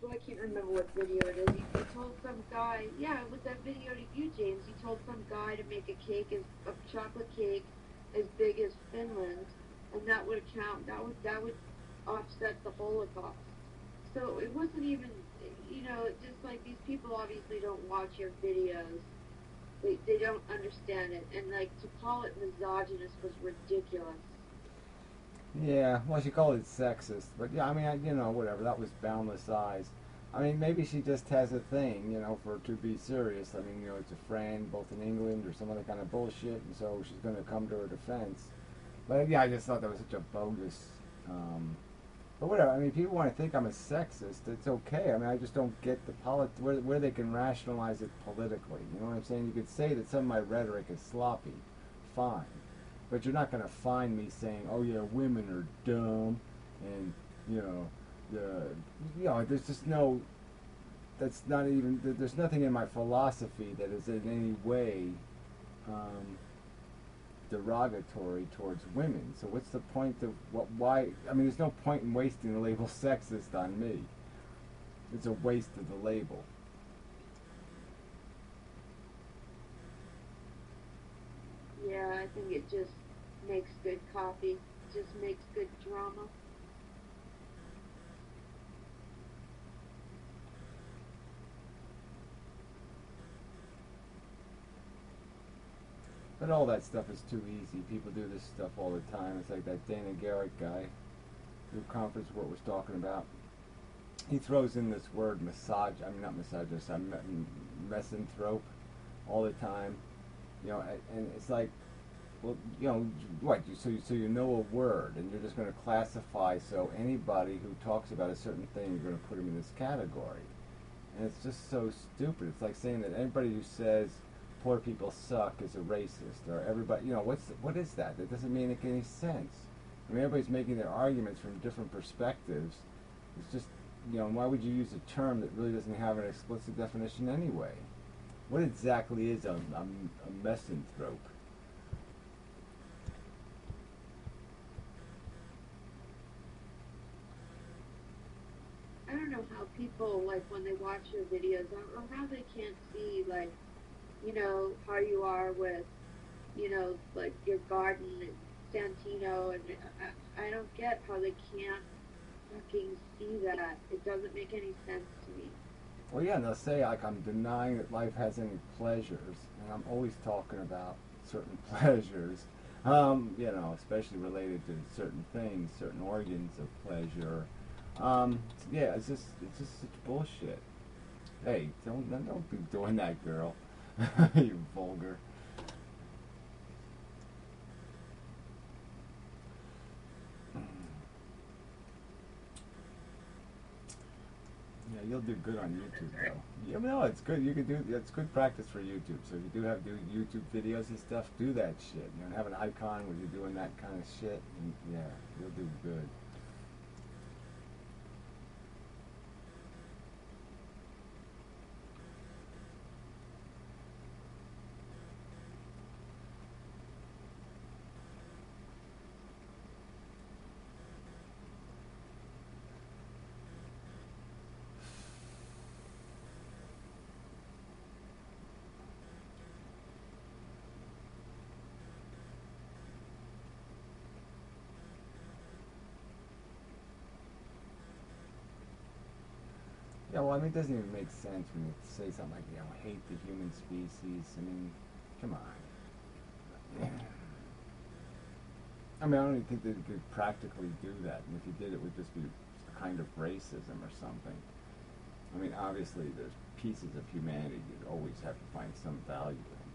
well, I can't remember what video it is. He told some guy, yeah, with that video to you, James, he told some guy to make a chocolate cake as big as Finland, and that would account, that would offset the Holocaust. So it wasn't even, just like these people obviously don't watch your videos. They don't understand it, and like to call it misogynist was ridiculous. Yeah, well, she called it sexist, but yeah, I mean, whatever. That was boundless eyes. I mean, maybe she just has a thing, for to be serious. I mean, it's a friend, both in England or some other kind of bullshit, and so she's going to come to her defense. But yeah, I just thought that was such a bogus. But whatever. I mean, if people want to think I'm a sexist, it's okay. I mean, I just don't get the where they can rationalize it politically. You know what I'm saying? You could say that some of my rhetoric is sloppy, fine, but you're not going to find me saying, "Oh yeah, women are dumb," and you know, there's just no. That's not even. There's nothing in my philosophy that is in any way um, derogatory towards women. So what's the point of why? I mean, there's no point in wasting the label sexist on me. It's a waste of the label. Yeah, I think it just makes good copy, just makes good drama. But all that stuff is too easy. People do this stuff all the time. It's like that Dana Garrett guy who Conference Report was talking about. He throws in this word I mean not misogynist, misanthrope all the time. And it's like, well, what? So you know a word, and you're just going to classify. So anybody who talks about a certain thing, you're going to put them in this category, and it's just so stupid. It's like saying that anybody who says poor people suck is a racist, or everybody. What is that? That doesn't make any sense. I mean, everybody's making their arguments from different perspectives. It's just, why would you use a term that really doesn't have an explicit definition anyway? What exactly is a misanthrope? I don't know how people like when they watch your videos, or how they can't see like, how you are with, like your garden and Santino, and I don't get how they can't fucking see that. It doesn't make any sense to me. Well, yeah, and they'll say like I'm denying that life has any pleasures, and I'm always talking about certain pleasures, especially related to certain things, certain organs of pleasure. Yeah, it's just such bullshit. Hey, don't be doing that, girl. You vulgar. Yeah, you'll do good on YouTube though. Yeah, no, it's good. You can do it's good practice for YouTube. So if you do YouTube videos and stuff, do that shit. Have an icon where you're doing that kind of shit. And yeah, you'll do good. Yeah, well, I mean, it doesn't even make sense when you say something like, hate the human species. I mean, come on. I mean, I don't even think that you could practically do that. And if you did, it would just be a kind of racism or something. I mean, obviously, there's pieces of humanity you'd always have to find some value in.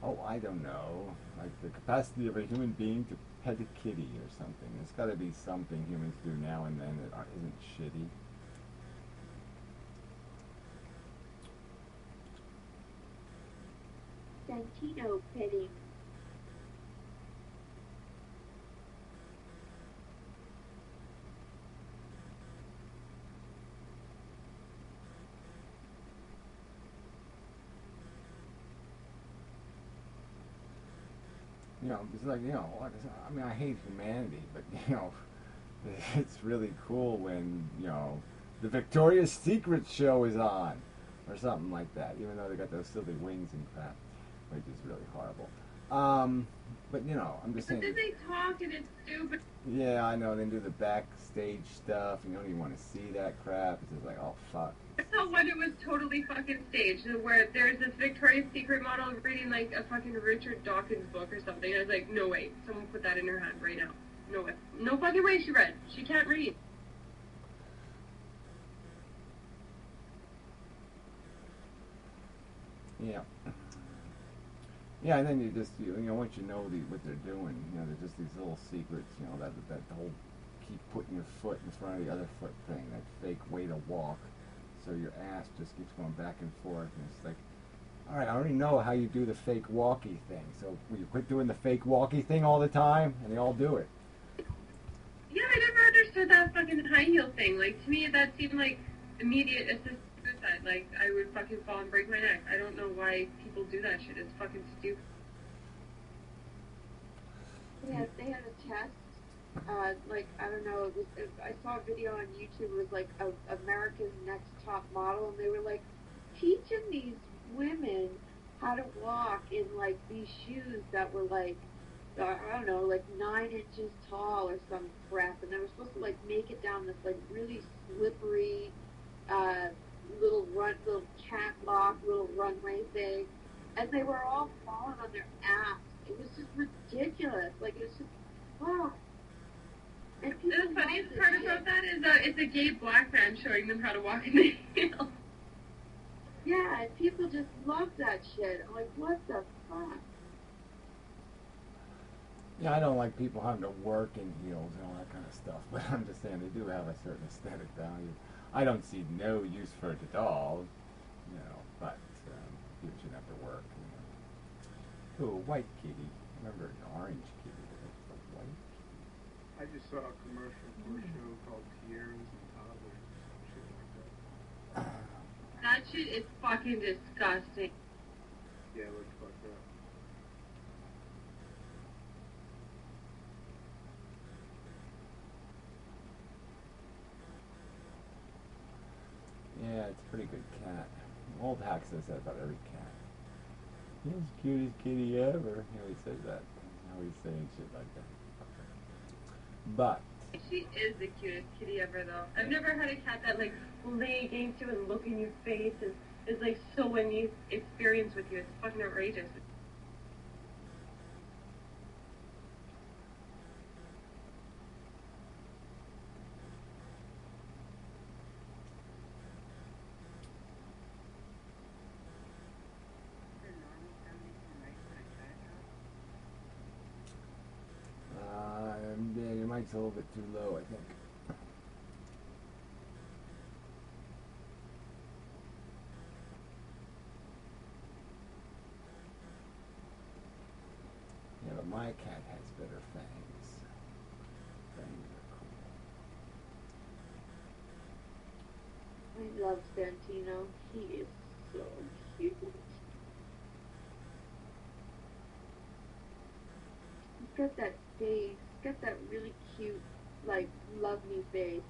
Oh, I don't know. Like the capacity of a human being to pet a kitty or something. There's got to be something humans do now and then that isn't shitty. Santino petting. You know, it's like, you know, like I said, I mean, I hate humanity, but, you know, it's really cool when, you know, the Victoria's Secret show is on, or something like that, even though they got those silly wings and crap, which is really horrible. But, you know, I'm just But saying. then they talk and it's stupid. Yeah, I know, they do the backstage stuff, and you don't even want to see that crap. It's just like, oh, fuck. I saw one that was totally fucking staged, where there's this Victoria's Secret model reading like a fucking Richard Dawkins book or something. I was like, no way, someone put that in her hand right now. No way, no fucking way she read. She can't read. Yeah. Yeah, and then you know, once you know what they're doing, you know, there's just these little secrets, you know, that whole keep putting your foot in front of the other foot thing, that fake way to walk, so your ass just keeps going back and forth, and it's like, all right, I already know how you do the fake walkie thing, so will you quit doing the fake walkie thing all the time? And they all do it. Yeah, I never understood that fucking high heel thing. Like, to me, that seemed like immediate assisted suicide. Like, I would fucking fall and break my neck. I don't know why people do that shit. It's fucking stupid. They had a test. Like, I don't know. I saw a video on YouTube. It was like America's Next Top Model, and they were like teaching these women how to walk in like these shoes that were like, I don't know, like 9 inches tall or some crap, and they were supposed to like make it down this like really slippery little catwalk, little runway thing, and they were all falling on their ass. It was just ridiculous. Like, it was just, wow. And the funniest part about that is it's a gay black man showing them how to walk in the heel. Yeah, and people just love that shit. I'm like, what the fuck? Yeah, I don't like people having to work in heels and all that kind of stuff, but I'm just saying they do have a certain aesthetic value. I don't see no use for it at all, you know, but people shouldn't have to work. You know. Ooh, white kitty. Remember an orange kitty, but it's the white kitty. I just saw a commercial for a show called Tiaras and Toddlers or some shit like that. That shit is fucking disgusting. Yeah, it looks fucked up. Yeah, it's a pretty good cat. Old Hack says that about every cat. He's the cutest kitty ever. He always says that. Always saying shit like that. But She is the cutest kitty ever, though. I've never had a cat that like will lay against you and look in your face and is like so in you experience with you. It's fucking outrageous. yeah, your mic's a little bit too low, I think. Yeah, but my cat has better fangs. Fangs are cool. I love Santino. He is so cute. He's got that face. He's got that really cute, like, love me face.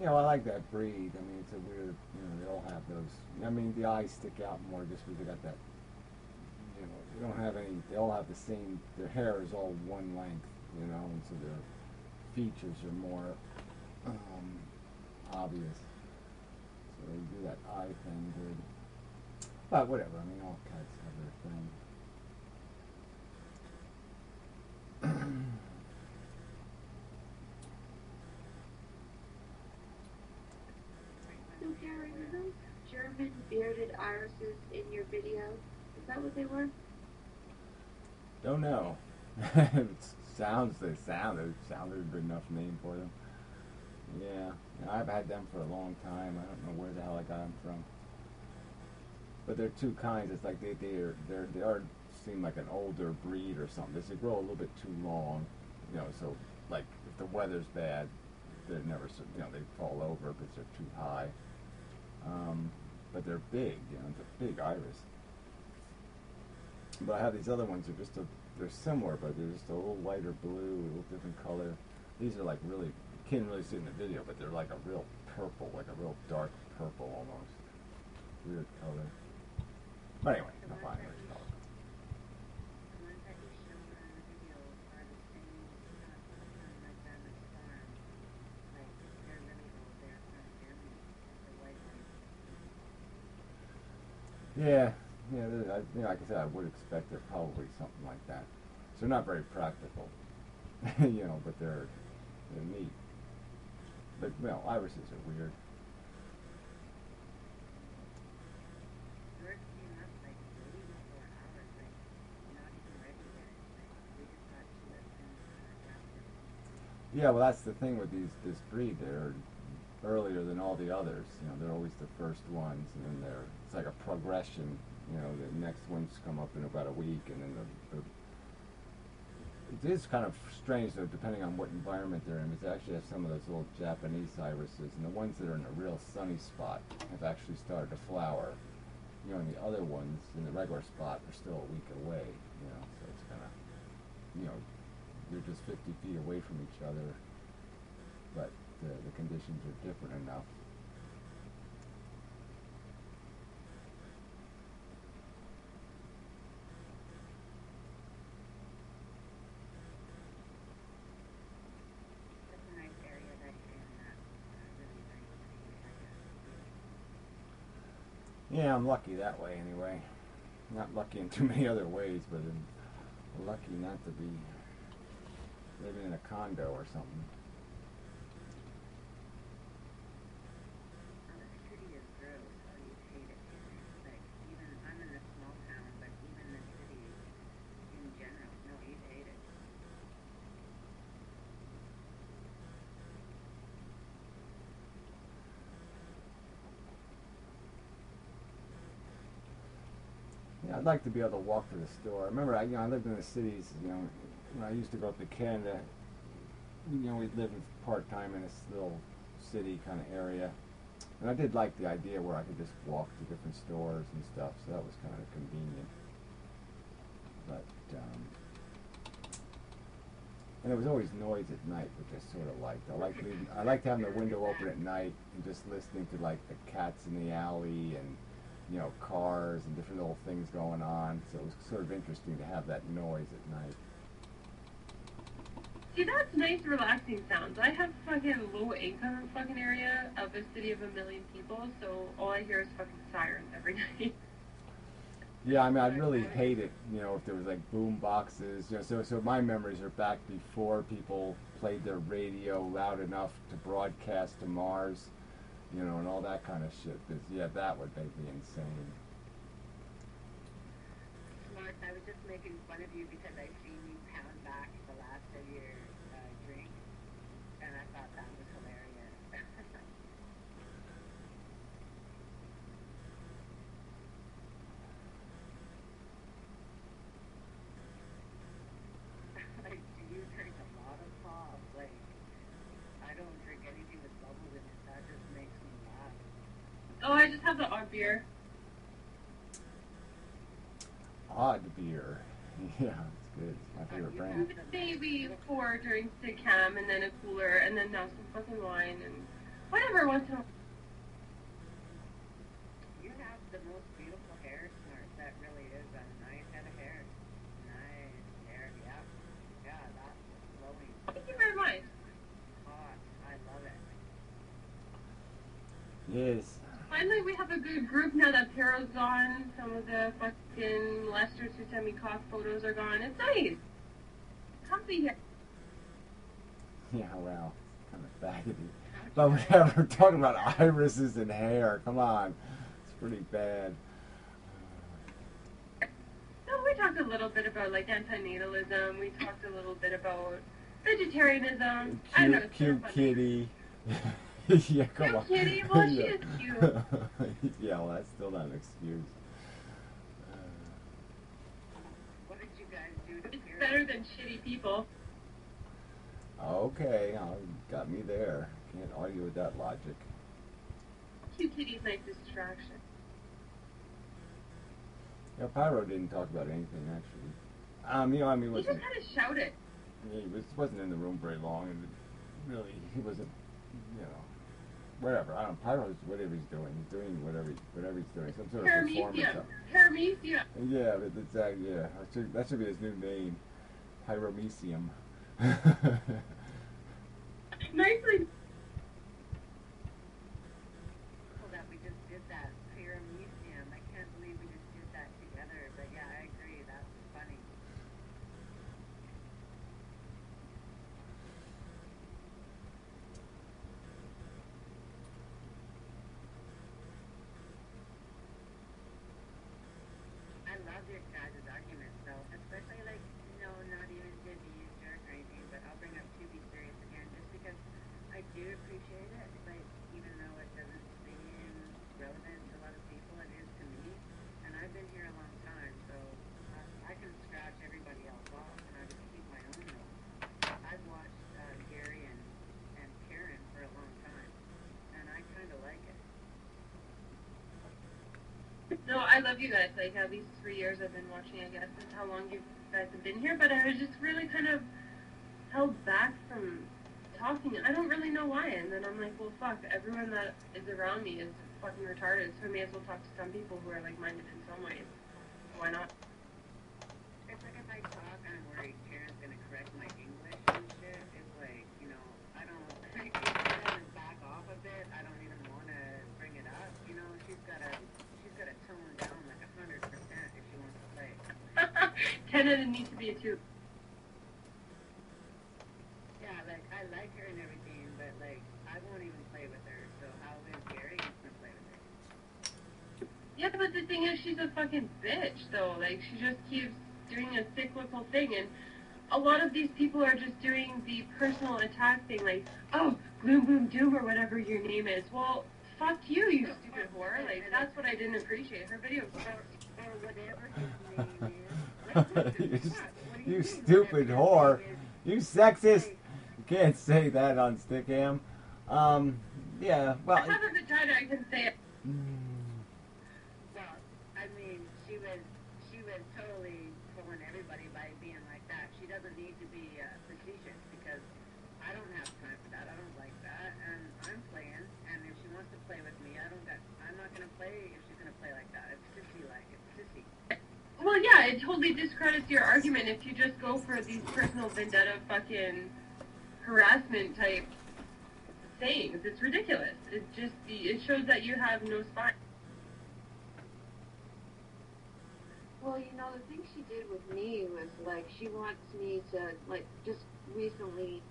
Yeah, well, I like that breed. I mean, it's a weird, you know, they all have those. I mean, the eyes stick out more just because they got that, you know, they don't have any, they all have the same, their hair is all one length, you know, and so their features are more obvious. So they do that eye thing good. But whatever, I mean, all cats have their thing. So, Gary, were those German bearded irises in your video? Is that what they were? Don't know. It sounded a good enough name for them. Yeah, I've had them for a long time. I don't know where the hell I got them from. But they're two kinds. It's like they seem like an older breed or something. They grow a little bit too long, you know. So like if the weather's bad, they're never, you know, they fall over because they're too high. But they're big, you know. It's a big iris. But I have these other ones that are just they're similar, but they're just a little lighter blue, a little different color. These are like really, you can't really see it in the video, but they're like a real purple, like a real dark purple almost. Weird color. But anyway, I'm fine. Yeah, yeah. Like I said, I would expect they're probably something like that. So they're not very practical, you know, but they're neat. But well, irises are weird. Yeah, well, that's the thing with this breed. They're earlier than all the others. You know, they're always the first ones, and then it's like a progression. You know, the next ones come up in about a week, and then it is kind of strange though, depending on what environment they're in. Because they actually have some of those little Japanese irises, and the ones that are in a real sunny spot have actually started to flower. You know, and the other ones in the regular spot are still a week away. You know, so it's kind of, you know, you're just 50 feet away from each other, but the conditions are different enough. That's a nice area that you're in. Really nice area. Yeah, I'm lucky that way anyway. Not lucky in too many other ways, but I'm lucky not to be living in a condo or something. The city is gross. Oh, you hate it here. Like, even, I'm in a small town, but even the city in general, no, you'd hate it. Yeah, I'd like to be able to walk to the store. I remember, I lived in the cities. You know, when I used to go up to Canada. You know, we'd live part-time in this little city kind of area, and I did like the idea where I could just walk to different stores and stuff. So that was kind of convenient. But and there was always noise at night, which I sort of liked. I liked having the window open at night and just listening to like the cats in the alley and, you know, cars and different little things going on. So it was sort of interesting to have that noise at night. See, that's nice, relaxing sounds. I have fucking low income fucking area of a city of 1 million people, so all I hear is fucking sirens every night. Yeah, I mean, I'd really hate it, you know, if there was like boom boxes. You know, so my memories are back before people played their radio loud enough to broadcast to Mars, you know, and all that kind of shit. 'Cause, yeah, that would make me insane. Smart, I was just making fun of you because I seen you pound back the last of your drink, and I thought that was hilarious. Like, do you drink a lot of pop? Like, I don't drink anything with bubbles in it. That just makes me laugh. Oh, I just have the odd beer. Odd beer. Yeah, it's good. It's my favorite brand. Maybe 4 drinks to cam, and then a cooler, and then now some fucking wine, and whatever once in a while. You have the most beautiful hair, Smart. That really is a nice head of hair. Nice hair, yeah. Yeah, that's flowing. Thank you very much. Hot. I love it. Yes. Finally, we have a good group now that Pero's gone. Some of the fucking molesters who sent me cock photos are gone. It's nice. Comfy here. Yeah, well, it's kind of faggoty. But whatever, talking about irises and hair, come on. It's pretty bad. No, we talked a little bit about like antinatalism. We talked a little bit about vegetarianism. I don't know. It's Cute funny. kitty. Yeah, come on. Cute kitty? Well, she is cute. Yeah, well, that's still not an excuse. What did you guys do to It's Pierce? better than shitty people. Okay, got me there. Can't argue with that logic. Cute kitty's nice distraction. Yeah, Pyro didn't talk about anything actually. You know, I mean, He just wasn't kind of shouted. wasn't in the room very long, and really he wasn't, you know, whatever. I don't know. Pyro's whatever he's doing. He's doing whatever he's doing. Some sort of performance. Paramecium. Yeah, but yeah, that should be his new name, Pyromecium. Nicely. That we just did that Pyramecium. I can't believe we just did that together. But yeah, I agree. That's funny. I love your guys' arguments though, especially like, you know, not even to be a jerk or anything, but I'll bring up to be serious again just because I do appreciate it, but even though it doesn't seem relevant to a lot of people, it is to me. And I've been here a long time, so I can scratch everybody else off and I just keep my own notes. I've watched Gary and Karen for a long time, and I kind of like it. No, I love you guys. Like, at least 3 years I've been watching, I guess, is how long you guys have been here. But I was just really kind of held back from talking. I don't really know why. And then I'm like, well, fuck, everyone that is around me is fucking retarded, so I may as well talk to some people who are like-minded in some ways. Why not? It's like if I talk, I'm worried Karen's gonna correct my English and shit. It's like, you know, I don't, if Karen back off a bit, I don't even want to bring it up. You know, she's gotta tone down like 100% if she wants to play. 10 and it needs to be a 2. Yeah, like, I like her and everything, but like, I won't even play with her, so how is Gary gonna play with her? Yeah, but the thing is, she's a fucking bitch, though. Like, she just keeps doing a cyclical thing, and a lot of these people are just doing the personal attack thing, like, oh, gloom, boom, doom, or whatever your name is. Well, fuck you, you stupid whore. Like, that's what I didn't appreciate. Her video was Or whatever his name is. You stupid whore. You sexist. You can't say that on Stickam. Yeah, well. I have a vagina, I can say it. Well, I mean, she was totally fooling everybody by being like that. She doesn't need to be facetious because I don't have time for that. I don't like that, and I'm playing. And if she wants to play with me, I'm not gonna play if she's gonna play like that. It's sissy like. It's sissy. Well, yeah, it totally discredits your argument if you just go for these personal vendetta fucking harassment type things. It's ridiculous. It shows that you have no spine. Well, you know, the thing she did with me was, like, she wants me to, like, just recently,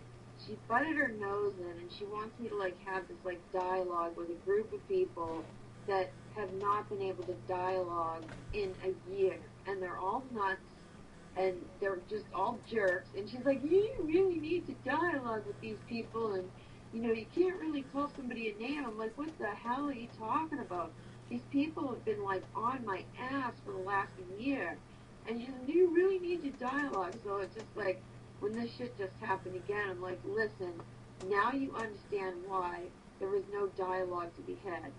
she butted her nose in, and she wants me to, like, have this, like, dialogue with a group of people that have not been able to dialogue in a year. And they're all nuts, and they're just all jerks. And she's like, you really need to dialogue with these people, and, you know, you can't really call somebody a name. I'm like, what the hell are you talking about? These people have been, like, on my ass for the last year. And she's like, you really need to dialogue. So it's just like, when this shit just happened again, I'm like, listen, now you understand why there was no dialogue to be had.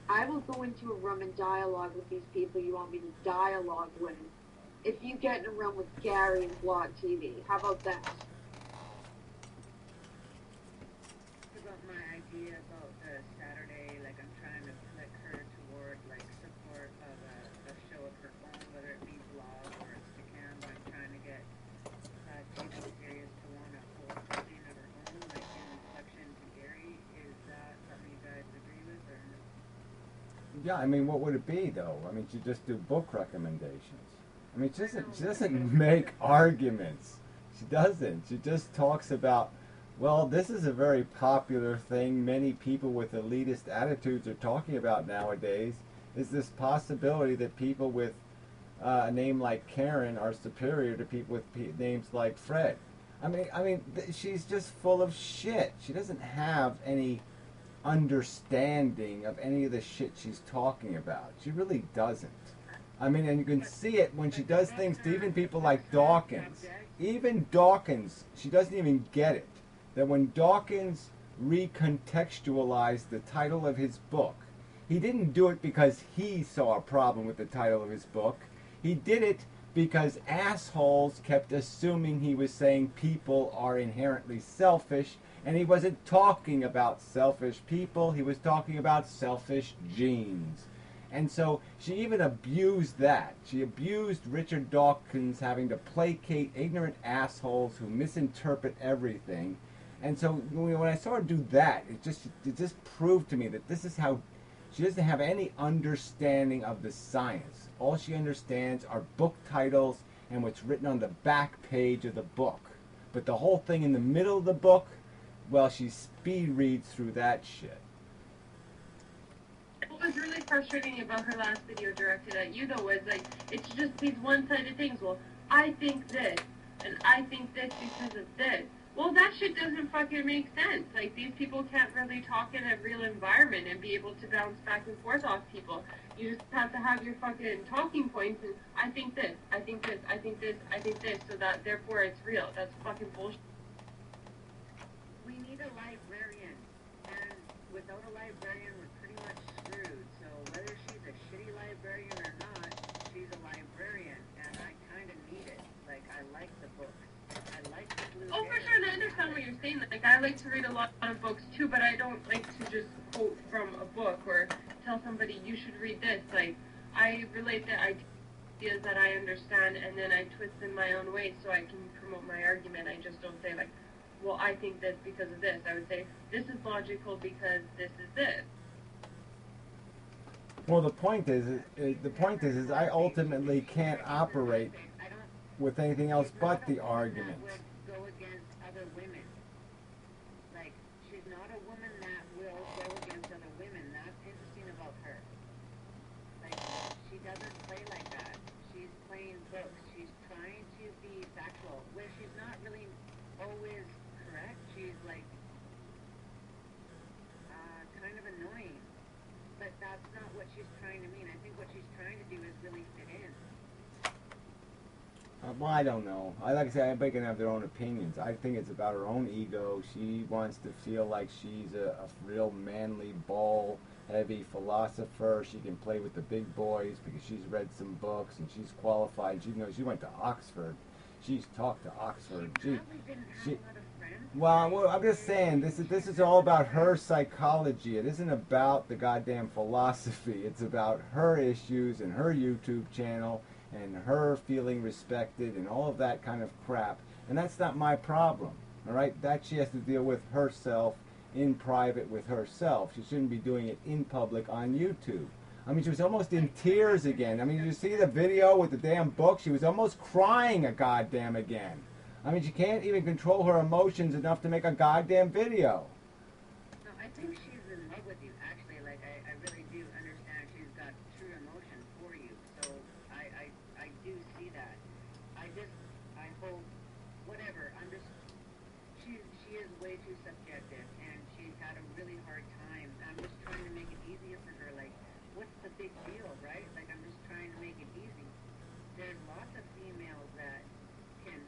I will go into a room and dialogue with these people you want me to dialogue with. If you get in a room with Gary and Blog TV, how about that? About my idea about the Saturday, like I'm trying to flick her toward like support of a show of her own, whether it be Blog or Instagram. But I'm trying to get TV series to want to hold something of her own, like in reflection to Gary. Is that something you guys agree with or no? Yeah, I mean, what would it be though? I mean, she just do book recommendations. I mean, she doesn't make arguments. She doesn't. She just talks about, well, this is a very popular thing many people with elitist attitudes are talking about nowadays, is this possibility that people with a name like Karen are superior to people with names like Fred. I mean, she's just full of shit. She doesn't have any understanding of any of the shit she's talking about. She really doesn't. I mean, and you can see it when she does things to even people like Dawkins. Even Dawkins, she doesn't even get it. That when Dawkins recontextualized the title of his book, he didn't do it because he saw a problem with the title of his book. He did it because assholes kept assuming he was saying people are inherently selfish, and he wasn't talking about selfish people, he was talking about selfish genes. And so she even abused that. She abused Richard Dawkins having to placate ignorant assholes who misinterpret everything. And so when I saw her do that, it just proved to me that this is how she doesn't have any understanding of the science. All she understands are book titles and what's written on the back page of the book. But the whole thing in the middle of the book, well, she speed reads through that shit. What was really frustrating about her last video directed at you, though, was like, it's just these one-sided things. Well, I think this, and I think this because of this. Well, that shit doesn't fucking make sense. Like, these people can't really talk in a real environment and be able to bounce back and forth off people. You just have to have your fucking talking points, and I think this, I think this, I think this, I think this, so that, therefore, it's real. That's fucking bullshit. We need a librarian, and without a librarian, we're pretty much screwed. So whether she's a shitty librarian or not, she's a librarian, and I kind of need it. Like, I like the books. I like the blue. Oh, for sure, and I understand what you're saying. Like, I like to read a lot of books, too, but I don't like to just quote from a book or tell somebody, you should read this. Like, I relate the ideas that I understand, and then I twist in my own way so I can promote my argument. I just don't say, like, well, I think this because of this. I would say, this is logical because this is this. Well, the point is I ultimately can't operate with anything else but the argument. Would go against other women. Like, she's not a woman that will go against other women. That's interesting about her. Like, she doesn't play like that. She's playing books. She's trying to be factual, where she's not really always correct. She's like kind of annoying. But that's not what she's trying to mean. I think what she's trying to do is really fit in. Well, I don't know. Like I say, everybody can have their own opinions. I think it's about her own ego. She wants to feel like she's a real manly, ball-heavy philosopher. She can play with the big boys because she's read some books and she's qualified. She went to Oxford. She's talked to Oxford. Well, I'm just saying, this is all about her psychology. It isn't about the goddamn philosophy. It's about her issues and her YouTube channel and her feeling respected and all of that kind of crap. And that's not my problem, all right? That she has to deal with herself in private with herself. She shouldn't be doing it in public on YouTube. I mean, she was almost in tears again. I mean, you see the video with the damn book? She was almost crying a goddamn again. I mean, she can't even control her emotions enough to make a goddamn video. No, I think she's in love with you, actually. Like, I really do understand she's got true emotion for you. So, I do see that. I hope, whatever, she is way too subjective, and she's had a really hard time. I'm just trying to make it easier for her. Like, what's the big deal, right? Like, I'm just trying to make it easy. There's lots of females that can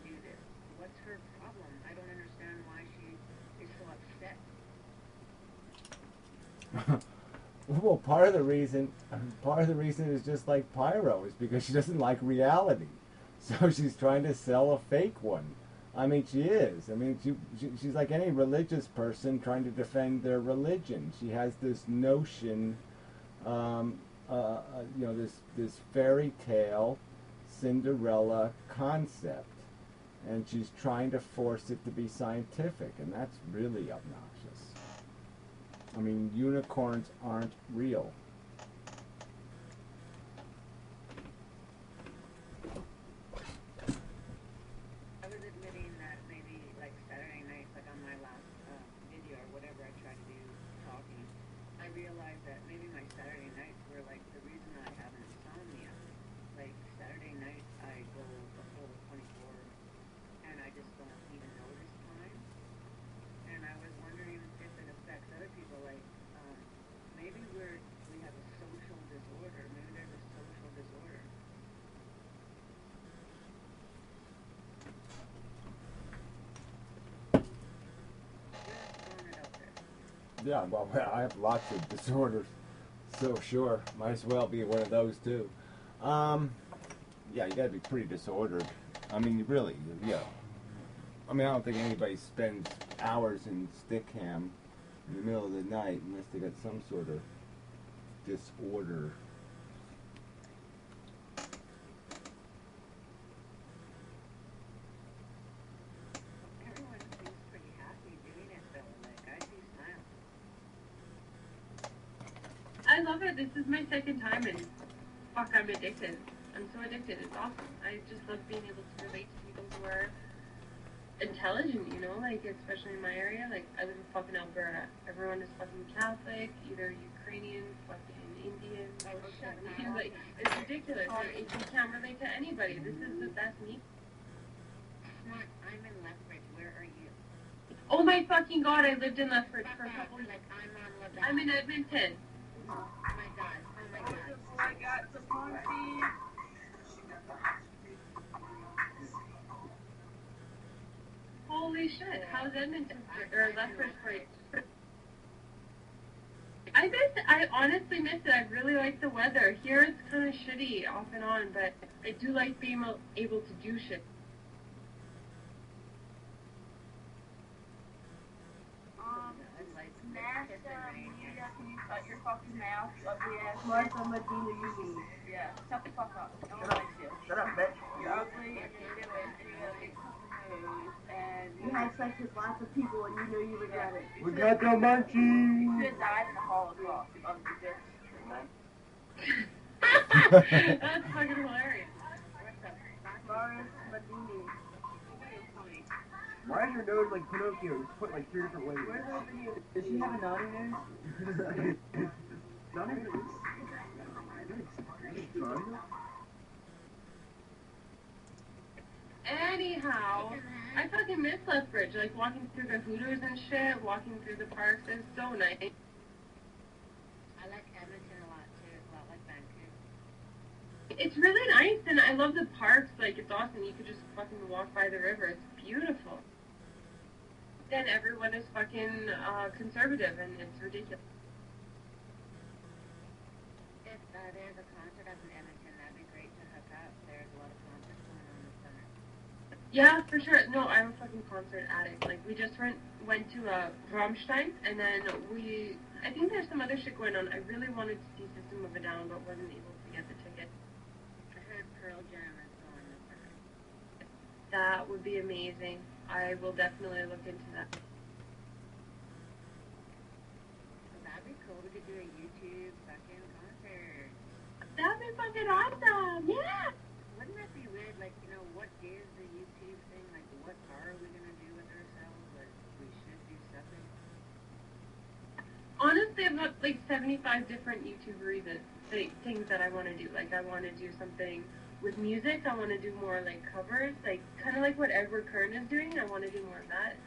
do this. What's her problem? I don't understand why she is so upset. Well, part of the reason is just like Pyro, is because she doesn't like reality. So she's trying to sell a fake one. I mean, she is. I mean, she's like any religious person trying to defend their religion. She has this notion, this fairy tale, Cinderella concept. And she's trying to force it to be scientific, and that's really obnoxious. I mean, unicorns aren't real. I was admitting that maybe, like, Saturday night, like on my last video or whatever I tried to do talking, I realized that maybe my Saturday nights were, like, the reason I have insomnia. Like, Saturday night, I go the whole 24, and I just don't even notice time. And I was wondering if it affects other people. Like, maybe we have a social disorder. Maybe there's a social disorder. Just throwing it out there. Yeah, well, I have lots of disorders, so sure, might as well be one of those too. yeah, you gotta be pretty disordered. I mean, really, yeah. I mean, I don't think anybody spends hours in Stickham in the middle of the night unless they got some sort of disorder. Everyone seems pretty happy doing it though. Like I see smiles. I love it. This is my second time, and fuck, I'm addicted. I'm so addicted. It's awesome. I just love being able to relate to people who are intelligent, you know, like, especially in my area. Like, I live in fucking Alberta. Everyone is fucking Catholic, either Ukrainian, fucking Indian, Japanese. Like, it's ridiculous. Like, you can't relate to anybody. This is the best meet. I'm in Lethbridge. Where are you? Oh my fucking god, I lived in Lethbridge for a couple years. Like I'm on Lebanon. I'm in Edmonton. Oh my god. Oh my god. I got the monkey. Holy shit, how's Edmonton or Lethbridge for you? I honestly miss it. I really like the weather. Here it's kind of shitty off and on, but I do like being able to do shit. Smash media, can you shut your fucking mouth, ugly ass? Martha Medina, you mean? Yeah, shut the fuck up. No one likes you. Shut up, bitch. You're ugly, and you're doing, and you got a big fucking nose, and you had sex with lots of people, and you know you regret it. We got the munchies! You should have died in the Holocaust, you ugly bitch. That's fucking hilarious. Martha Medina. Why is your nose like Pinocchio? It's put like 3 different ways. Where's our video? Does she have a naughty nose? Not even. Anyhow, I fucking miss Lethbridge. Like, walking through the Hooters and shit, walking through the parks, it's so nice. I like Edmonton a lot too. A lot like Vancouver. It's really nice, and I love the parks. Like, it's awesome. You could just fucking walk by the river. It's beautiful. Then everyone is fucking conservative, and it's ridiculous. If there's a concert up in Edmonton, that'd be great to hook up. There's a lot of concerts going on this summer. Yeah, for sure. No, I'm a fucking concert addict. Like, we just went to Rammstein, and then I think there's some other shit going on. I really wanted to see System of a Down, but wasn't able to get the ticket. I heard Pearl Jam is going this summer. That would be amazing. I will definitely look into that. So that'd be cool. We could do a YouTube fucking concert. That'd be fucking awesome! Yeah! Wouldn't that be weird? Like, you know, what is the YouTube thing? Like, what are we gonna do with ourselves? Like, we should do something. Honestly, I've got like 75 different YouTube reasons, like, things that I want to do. Like, I want to do something with music. I want to do more like covers, like kind of like what Edward Kern is doing. I want to do more of that.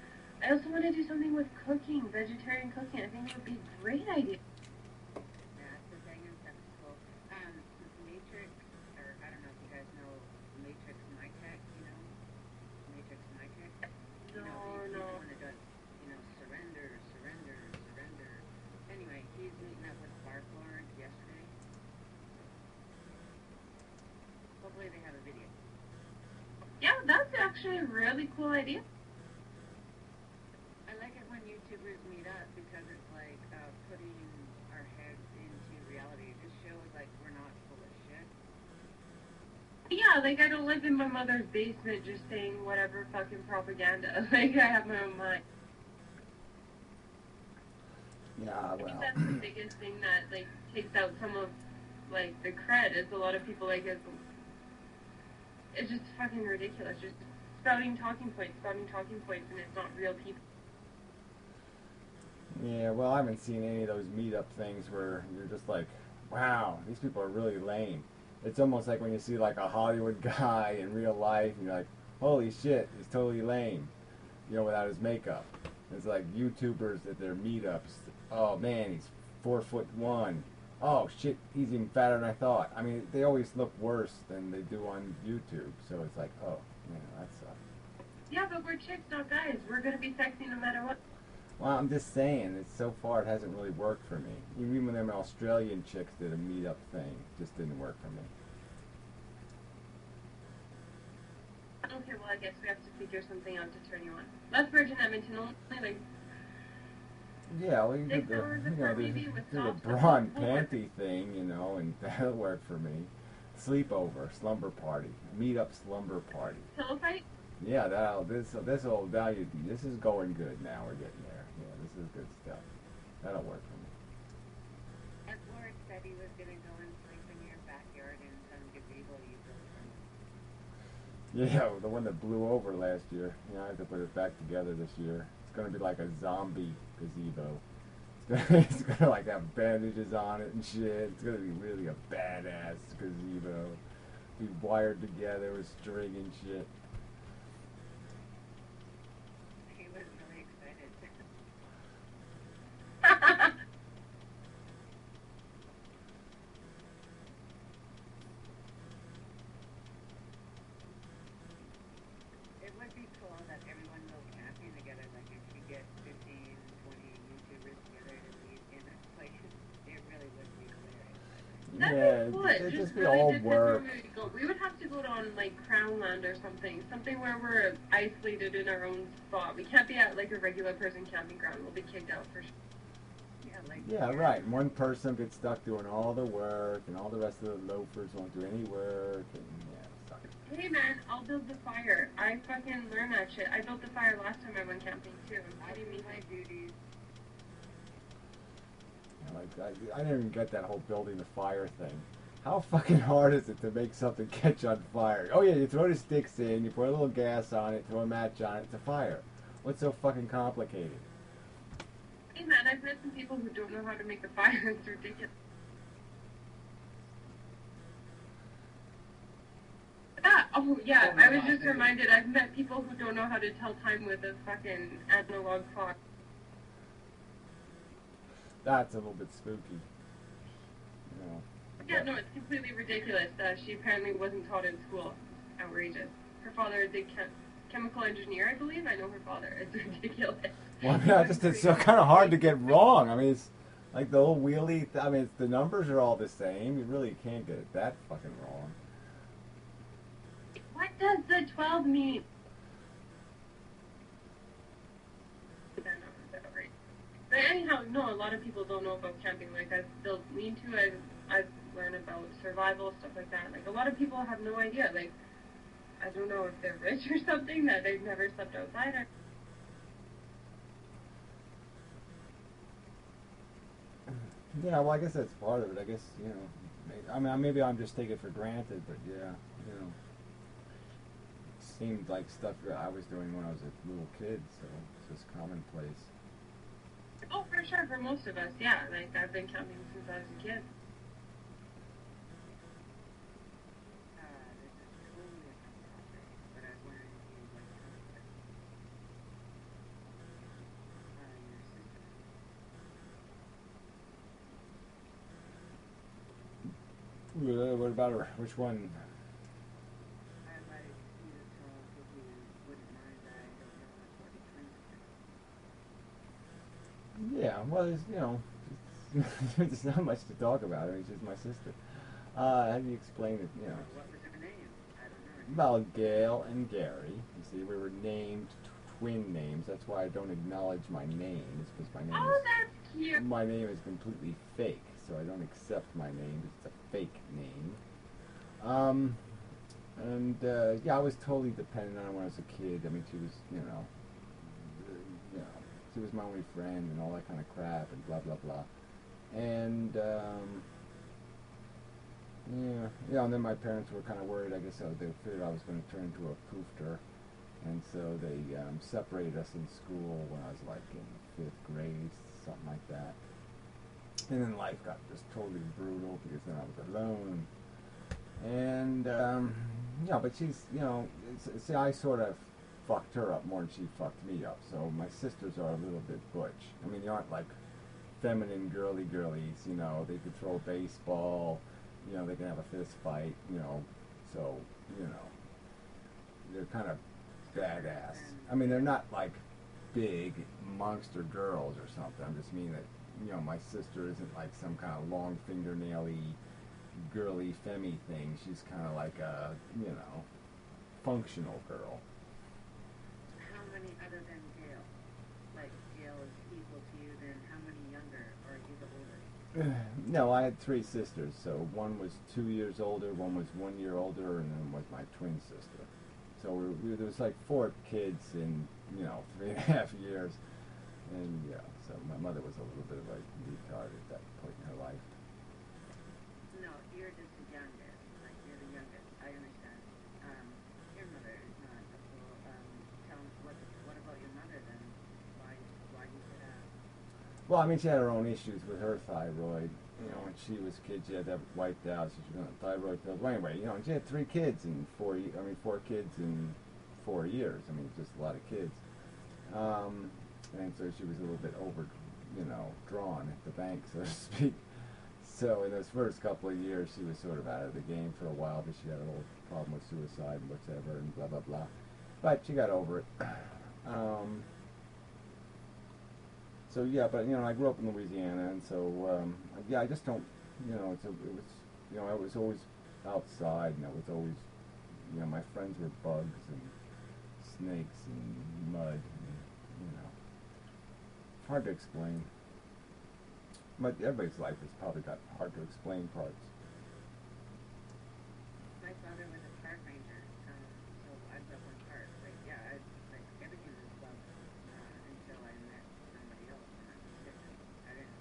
I also want to do something with cooking, vegetarian cooking. I think it would be a great idea. Yeah, that's the thing and stuff is cool. Matrix, or I don't know if you guys know Matrix My Tech, you know? Matrix My Tech. You know, he's the one that does, you know, surrender. Anyway, he's meeting up with Bark Lord yesterday. Hopefully they have a video. Yeah, that's actually a really cool idea. I like it when YouTubers meet up because it's like putting our heads into reality. It just shows like we're not full of shit. Yeah, like I don't live in my mother's basement just saying whatever fucking propaganda. Like I have my own mind. Yeah, I think well. that's the biggest thing that like takes out some of like the cred is a lot of people like it's just fucking ridiculous. Just spouting talking points, and it's not real people. Yeah, well, I haven't seen any of those meetup things where you're just like, wow, these people are really lame. It's almost like when you see like a Hollywood guy in real life, and you're like, holy shit, he's totally lame, you know, without his makeup. It's like YouTubers at their meetups. Oh man, he's 4'1". Oh shit, he's even fatter than I thought. I mean, they always look worse than they do on YouTube. So it's like, oh, man, that sucks. Yeah, but we're chicks, not guys. We're gonna be sexy no matter what. Well, I'm just saying, so far it hasn't really worked for me. Even when them Australian chicks did a meetup thing, it just didn't work for me. okay, well, I guess we have to figure something out to turn you on. Left Virgin Edmonton only, like, Yeah, well, you 6 did the, hours you know, apart the, maybe with do the stops. bra and panty thing, you know, and that'll work for me. Sleepover, slumber party, meet up slumber party. Pillow fight? Yeah, this will value. This is going good now. We're getting there. Yeah, this is good stuff. That'll work for me. And Lord said he was gonna go and sleep in your backyard in some gazebo you built for him. Yeah, the one that blew over last year. You know, I have to put it back together this year. It's gonna be like a zombie gazebo. It's gonna like have bandages on it and shit. It's gonna be really a badass gazebo. Be wired together with string and shit. He was really excited. It would be cool that everyone go camping together, like if you get 15, 20 YouTubers together to meet in a place, it really would be hilarious. That'd be cool. It'd It just be really all depends work. where we would go. We would have to go on like Crownland or something. Something where we're isolated in our own spot. We can't be at like a regular person camping ground. We'll be kicked out for sure. Yeah, like Yeah, right. And one person gets stuck doing all the work, and all the rest of the loafers won't do any work, and yeah, suck it. Hey man, I'll build the fire. I fucking learned that shit. I built the fire last time I went camping too. I What do you do mean? my duties. You know, like I didn't even get that whole building the fire thing. How fucking hard is it to make something catch on fire? Oh yeah, you throw the sticks in, you pour a little gas on it, throw a match on it, it's a fire. What's so fucking complicated? Hey man, I've met some people who don't know how to make a fire. It's ridiculous. Ah, oh yeah, I was just reminded. I've met people who don't know how to tell time with a fucking analog clock. That's a little bit spooky. You know. Yeah, no, it's completely ridiculous. She apparently wasn't taught in school. Outrageous. Her father is a chemical engineer, I believe. I know her father. It's ridiculous. Well, I mean, it's so kind of hard to get wrong. I mean, it's like the whole wheelie. I mean, the numbers are all the same. You really can't get it that fucking wrong. What does the 12 mean? But anyhow, no, a lot of people don't know about camping. Like, I've built lean-to, I've learned about survival, stuff like that. Like, a lot of people have no idea. Like, I don't know if they're rich or something, that they've never slept outside. Or... Yeah, well, I guess that's part of it. I guess, you know, maybe I'm just taking it for granted, but yeah, you know, it seemed like stuff that I was doing when I was a little kid, so it's just commonplace. Oh, for sure, for most of us, yeah. Like, I've been camping since I was a kid. This is totally different topic, but I was wondering if you'd like to talk about your sister. What about her? Which one? I'd like you to talk if you wouldn't mind. I don't know what the twins are. Yeah, well, there's, you know, there's not much to talk about. I mean, she's my sister. How do you explain it? You know, What was her name? I don't know. well, Gail and Gary. You see, we were named twin names. That's why I don't acknowledge my name. It's because my name Oh, that's cute. is completely fake, so I don't accept my name. It's a fake name. Yeah, I was totally dependent on her when I was a kid. I mean, she was, you know, she was my only friend and all that kind of crap and blah blah blah. And and then my parents were kind of worried. I guess they figured I was going to turn into a poofter, and so they separated us in school when I was like in 5th grade, something like that. And then life got just totally brutal because then I was alone. And but she's, you know, see, I sort of fucked her up more than she fucked me up. So my sisters are a little bit butch. I mean, they aren't like feminine girlies, you know. They could throw a baseball, you know, they can have a fist fight, you know. So, you know, they're kind of badass. I mean, they're not like big monster girls or something. I just mean that, you know, my sister isn't like some kind of long fingernail-y girly femmy thing. She's kind of like a, you know, functional girl. How many other than Gail? Like, Gail is equal to you, then how many younger, or are you the older? No, I had 3 sisters. So one was 2 years older, one was 1 year older, and then was my twin sister. So there was like 4 kids in, 3.5 years. And yeah, so my mother was a little bit of a retard at that point in her life. No, you're just the youngest. Like, you're the youngest. I understand. Your mother is not a fool. Tell me, what about your mother then? Why do you say that? Well, I mean, she had her own issues with her thyroid. When she was a kid, she had that wiped out, so she was on thyroid pills. Well, anyway, and she had 3 kids in 4 kids in 4 years. I mean, just a lot of kids. And so she was a little bit drawn at the bank, so to speak. So in those first couple of years, she was sort of out of the game for a while, but she had a little problem with suicide and whatever, and blah, blah, blah. But she got over it. So yeah, but I grew up in Louisiana, and so yeah, I just don't, I was always outside, and I was always, my friends were bugs and snakes and mud. Hard to explain. But everybody's life has probably got hard to explain parts. My father was a park ranger, so I grew up on parks. Like, yeah, everything was love until I met somebody else, and I was different. I didn't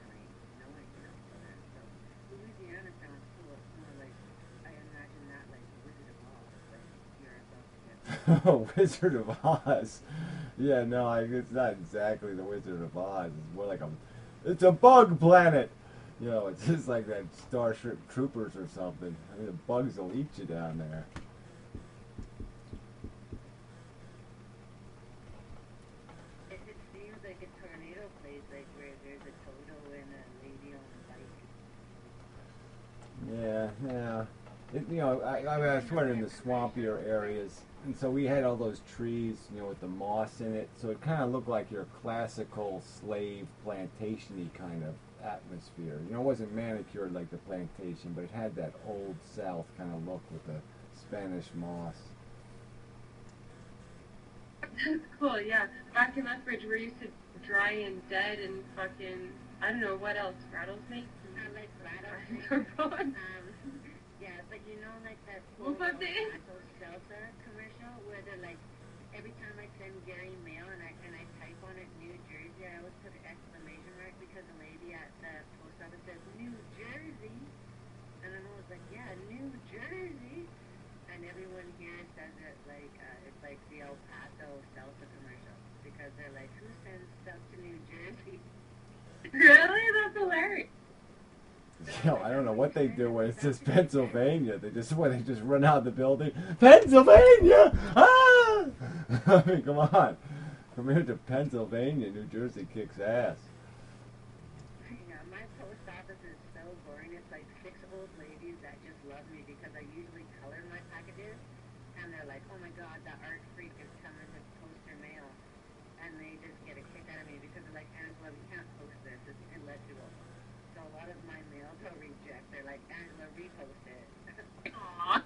really know anything else about that. So Louisiana sounds cool. It's more like, I imagine that like Wizard of Oz, like you're about to get. Oh, Wizard of Oz. Yeah, no, it's not exactly the Wizard of Oz. It's more like it's a bug planet. It's just like that Starship Troopers or something. I mean, the bugs will eat you down there. It seems like a tornado place, like where there's a Toto and a lady on a bike. Yeah. I swear in the swampier areas. And so we had all those trees, with the moss in it. So it kind of looked like your classical slave plantation-y kind of atmosphere. It wasn't manicured like the plantation, but it had that old South kind of look with the Spanish moss. That's cool, yeah. Back in Lethbridge, we're used to dry and dead and fucking, I don't know, what else? Rattlesnakes? Like rattlesnakes. Yeah, but like that whole salsa commercial where they're like, every time I send Gary mail and I type on it New Jersey, I always put an exclamation mark because the lady at the post office says New Jersey, and I'm always like, yeah, New Jersey, and everyone here says it like it's like the El Paso salsa commercial because they're like, who sends stuff to New Jersey? Really? That's hilarious. I don't know what they do when it says Pennsylvania. They just run out of the building. Pennsylvania! Ah! I mean, come on. From here to Pennsylvania, New Jersey kicks ass. Yeah, my post office is so boring. It's like 6 old ladies that just love me because I usually color my packages, and they're like, oh my god, that art freak is coming to post your mail. And they just get a kick out of me because they're like, Angela, we can't post this. It's illegible. So a lot of my mail they'll reject. They're like, Angela, repost it. Aww.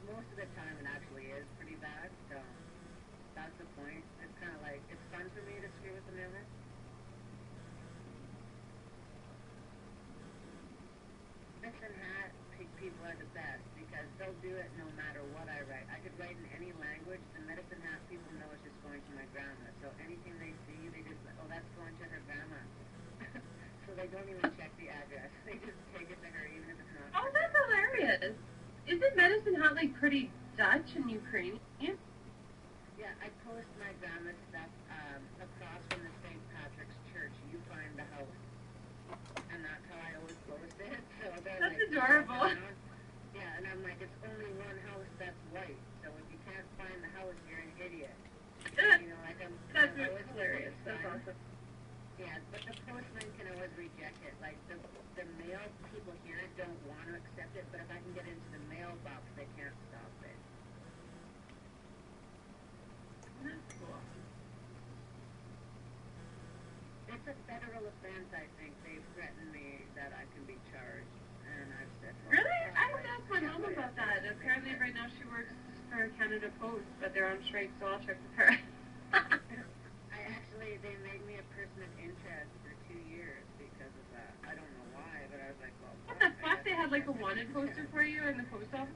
Most of the time it actually is pretty bad, so that's the point. It's kind of like, it's fun for me to screw with the mailman. Medicine Hat people are the best because they'll do it no matter what I write. I could write in any language. The Medicine Hat people know it's just going to my grandma. So anything they see, they just, oh, that's going to her grandma. So they don't even check the address. They just take it to her even if it's not. Oh, that's hilarious. Isn't Medicine Hat like pretty Dutch and Ukrainian? Yeah, I post my grandma's stuff across from the St. Patrick's Church. You find the house. And that's how I always post it. So That's like, adorable. Yeah, and I'm like, it's only one house that's white. So if you can't find the house, you're an idiot. Like That's I'm always hilarious. That's awesome. Yeah, but the postman can always reject it. Like the mail people here don't want to accept it, but if I can get into the mailbox, they can't stop it. That's cool. It's a federal offense, I think. They've threatened me that I can be charged, and I've said, well, Really? I don't know if my mom about that. Apparently right now she works for Canada Post, but they're on strike, so I'll check with her. They made me a person of interest for 2 years because of that. I don't know why, but I was like, well, What the fuck? They had like a wanted poster for you in the post office?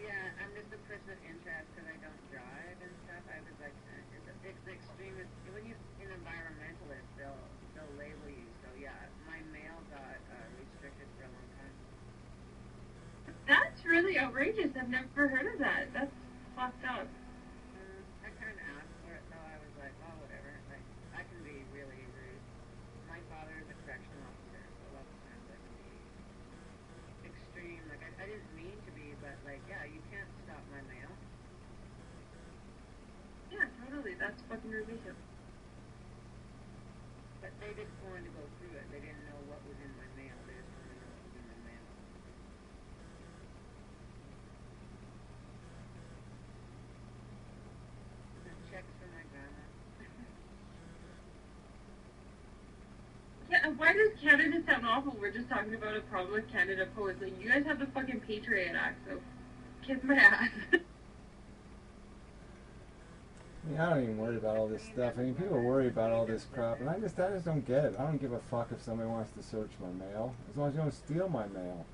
Yeah, I'm just a person of interest because I don't drive and stuff. I was like, it's the extreme. When you're an environmentalist, they'll label you. So yeah, my mail got restricted for a long time. That's really outrageous. I've never heard of that. That's fucked up. I kind of asked for it though. I was like, oh whatever. Like I can be really rude. My father is a correctional officer, so a lot of times I can be extreme. Like I didn't mean to be, but like yeah, you can't stop my mail. Yeah, totally. That's fucking ridiculous. But they just wanted to go through it. They didn't know what was in my mail. They just wanted to know what was in my mail. Checks for my grandma. Yeah, why does Canada sound awful? We're just talking about a problem with Canada Post. Like, you guys have the fucking Patriot Act, so kiss my ass. I don't even worry about all this stuff. I mean, people worry about all this crap, and I just don't get it. I don't give a fuck if somebody wants to search my mail, as long as you don't steal my mail.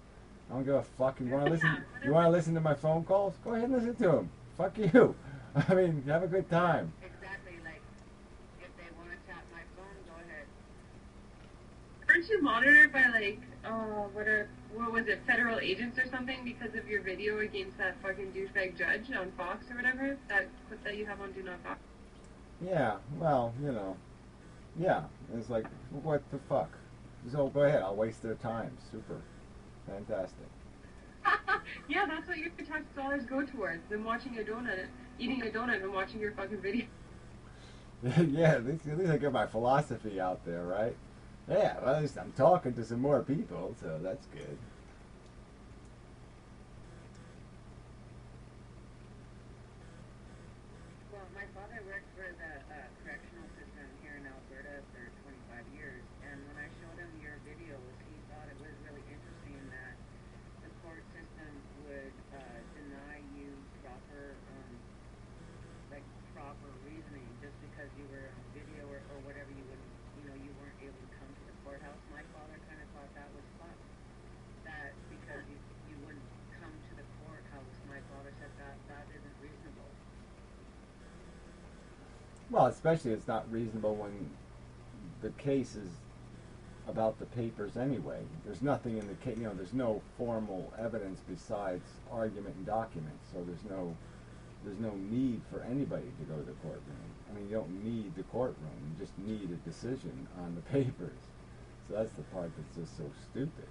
I don't give a fuck. You want to listen? You want to listen to my phone calls? Go ahead and listen to them. Fuck you. I mean, have a good time. Exactly. Like if they want to tap my phone, go ahead. Aren't you monitored by like, what was it, federal agents or something because of your video against that fucking douchebag judge on Fox or whatever? That clip that you have on Do Not Fox? Yeah, well, yeah. It's like, what the fuck? So go ahead, I'll waste their time. Super. Fantastic. Yeah, that's what your tax dollars go towards. Them watching a donut, eating a donut and watching your fucking video. Yeah, at least I get my philosophy out there, right? Yeah, well, at least I'm talking to some more people, so that's good. Well, my father worked for the correctional system here in Alberta for 25 years, and when I showed him your videos, he thought it was really interesting that the court system would deny you proper reasoning just because you were on video or whatever. You weren't able to come to the courthouse. My father kind of thought that was fucked. That because you wouldn't come to the courthouse, my father said that isn't reasonable. Well, especially it's not reasonable when the case is about the papers anyway. There's nothing in the case, there's no formal evidence besides argument and documents, so there's no need for anybody to go to the courtroom. I mean, you don't need the courtroom, you just need a decision on the papers. So that's the part that's just so stupid.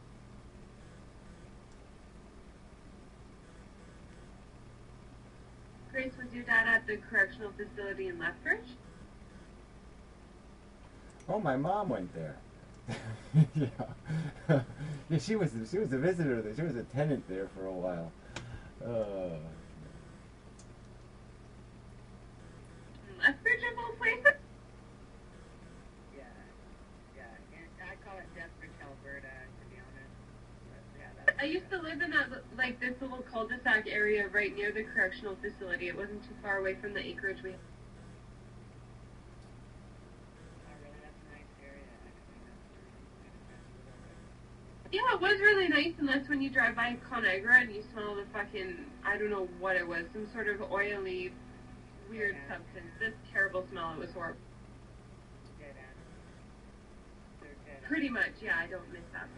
Grace, was your dad at the correctional facility in Lethbridge? Oh, my mom went there. Yeah. Yeah, she was a visitor there. She was a tenant there for a while. Lethbridge of all places? Yeah. And I call it Desperate, Alberta, to be honest. But yeah, I used to live in that, like, this little cul-de-sac area right near the correctional facility. It wasn't too far away from the acreage we had. Oh, really? That's a nice area, actually. Yeah, it was really nice, and that's when you drive by Conagra and you smell the fucking, I don't know what it was, some sort of oily, weird substance. This terrible smell, it was horrible. Dead animals. They're dead. Pretty much, yeah, I don't miss that.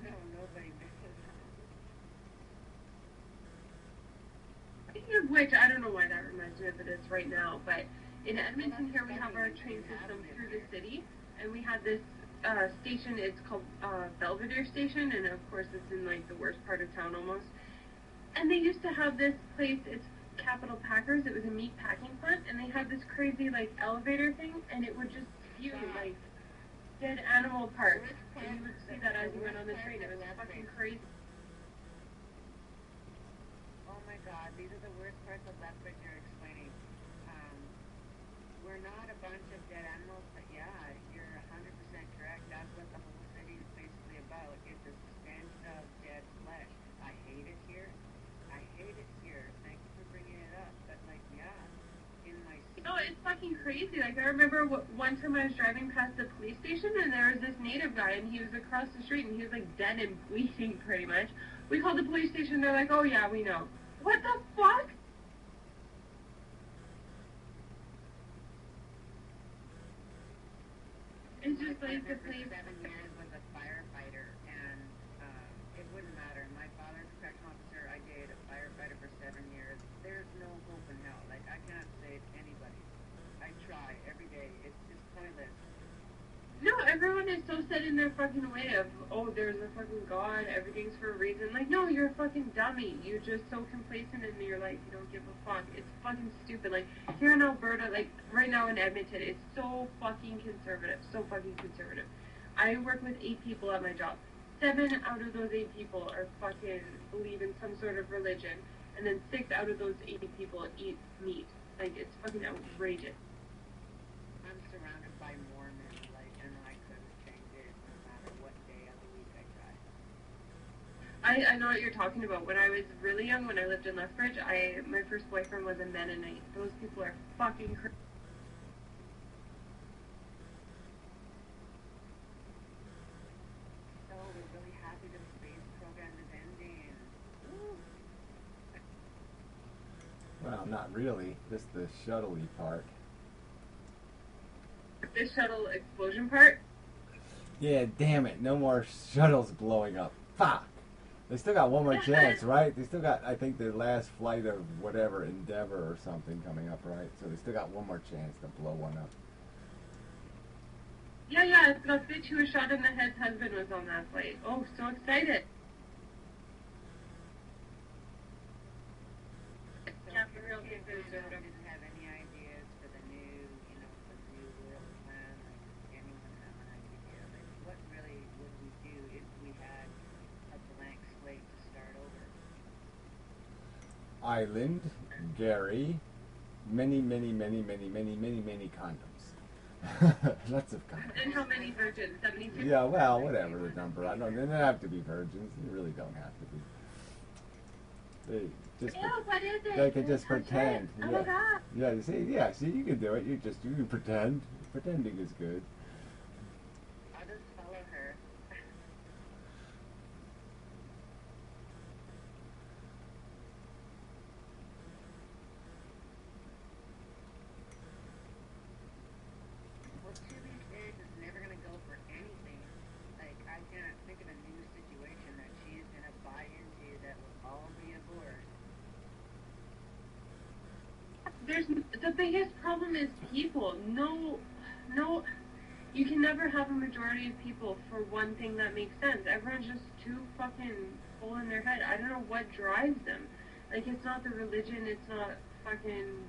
No, nobody misses that. Speaking of which, I don't know why that reminds me of this right now, but in Edmonton here we have our train system through the city, and we had this station, it's called Belvedere Station, and of course it's in like the worst part of town almost. And they used to have this place, it's Capital Packers, it was a meat packing plant, and they had this crazy like elevator thing, and it would just spew like dead animal parts, and you would see that as you went on the train. It was fucking crazy. Oh my god, these are the worst parts of Lethbridge you're explaining. We're not a bunch of dead animals, but yeah, you're 100% correct. That's what the whole city is basically about. It's a stench of dead crazy. Like, I remember one time I was driving past the police station, and there was this native guy, and he was across the street, and he was, like, dead and bleeding, pretty much. We called the police station, they're like, oh, yeah, we know. What the fuck? It's just like the police. 7 years was a firefighter, and it wouldn't matter. My father's a correctional officer. I dated a firefighter for 7 years. There's no hope in hell. Like, I can't save anybody. I try every day. It's just pointless. No, everyone is so set in their fucking way of, oh, there's a fucking God, everything's for a reason. Like, no, you're a fucking dummy. You're just so complacent in your life, you don't give a fuck. It's fucking stupid. Like, here in Alberta, like, right now in Edmonton, it's so fucking conservative. So fucking conservative. I work with 8 people at my job. 7 out of those 8 people are fucking believe in some sort of religion. And then 6 out of those 8 people eat meat. Like, it's fucking outrageous. I'm surrounded by Mormons, like, and I couldn't change it no matter what day of the week I try. I know what you're talking about. When I was really young, when I lived in Lethbridge, my first boyfriend was a Mennonite. Those people are fucking crazy. So we're really happy the space program is ending. Woo. Well, not really. Just the shuttle-y part. The shuttle explosion part? Yeah, damn it. No more shuttles blowing up. Fuck. They still got one more chance, right? They still got, I think, the last flight of whatever, Endeavor or something coming up, right? So they still got one more chance to blow one up. Yeah, the bitch who was shot in the head's husband was on that flight. Oh, so excited. So Gabrielle if did you good. didn't have any ideas for the new, for the new world plan, like, anyone have an idea? Like, what really would we do if we had a blank slate to start over? Island, Gary, many condoms. Lots of condoms. And how many virgins? 72? Yeah, well, whatever the number. I don't. They don't have to be virgins. They really don't have to be. They just. Ew, what is it? They can just pretend. Oh Yeah. my god. Yeah, you see, you can do it. You can pretend. Pretending is good. I'll just follow her. Well, two these days is never gonna go for anything. Like, I can't think of a new situation that she's gonna buy into that will all be aboard. The biggest problem is people. No, you can never have a majority of people for one thing that makes sense. Everyone's just too fucking full in their head. I don't know what drives them. Like, it's not the religion, it's not fucking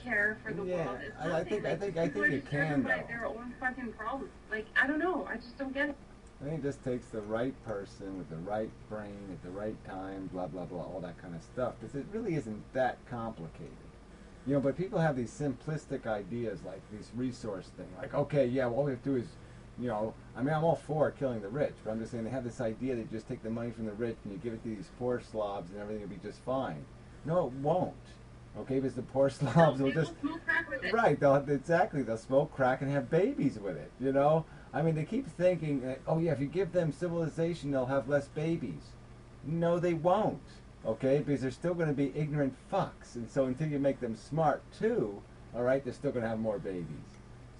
care for the world. It's I nothing. think People are you just driven can by though. their own fucking problem. Like, I don't know. I just don't get it. I think it just takes the right person with the right brain at the right time, blah blah blah, all that kind of stuff. Because it really isn't that complicated. But people have these simplistic ideas like this resource thing. Like, okay, yeah, well, all we have to do is, I'm all for killing the rich, but I'm just saying they have this idea that you just take the money from the rich and you give it to these poor slobs and everything will be just fine. No, it won't. Okay, because the poor slobs will just... Smoke crack with it. Right, they'll smoke crack and have babies with it, I mean, they keep thinking, that, oh yeah, if you give them civilization, they'll have less babies. No, they won't. Okay, because they're still going to be ignorant fucks, and so until you make them smart too, all right, they're still going to have more babies.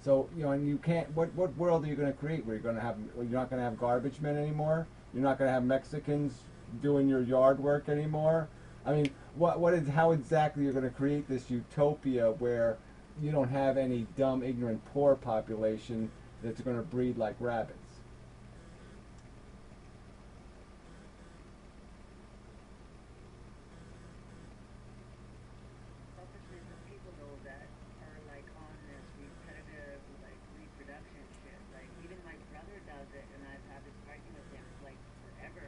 So and you can't. What world are you going to create where you're not going to have garbage men anymore? You're not going to have Mexicans doing your yard work anymore. I mean, how exactly you're going to create this utopia where you don't have any dumb, ignorant, poor population that's going to breed like rabbits? Selfishly, for people though that are like on this repetitive like reproduction shit, like even my brother does it, and I've had this argument with him like forever.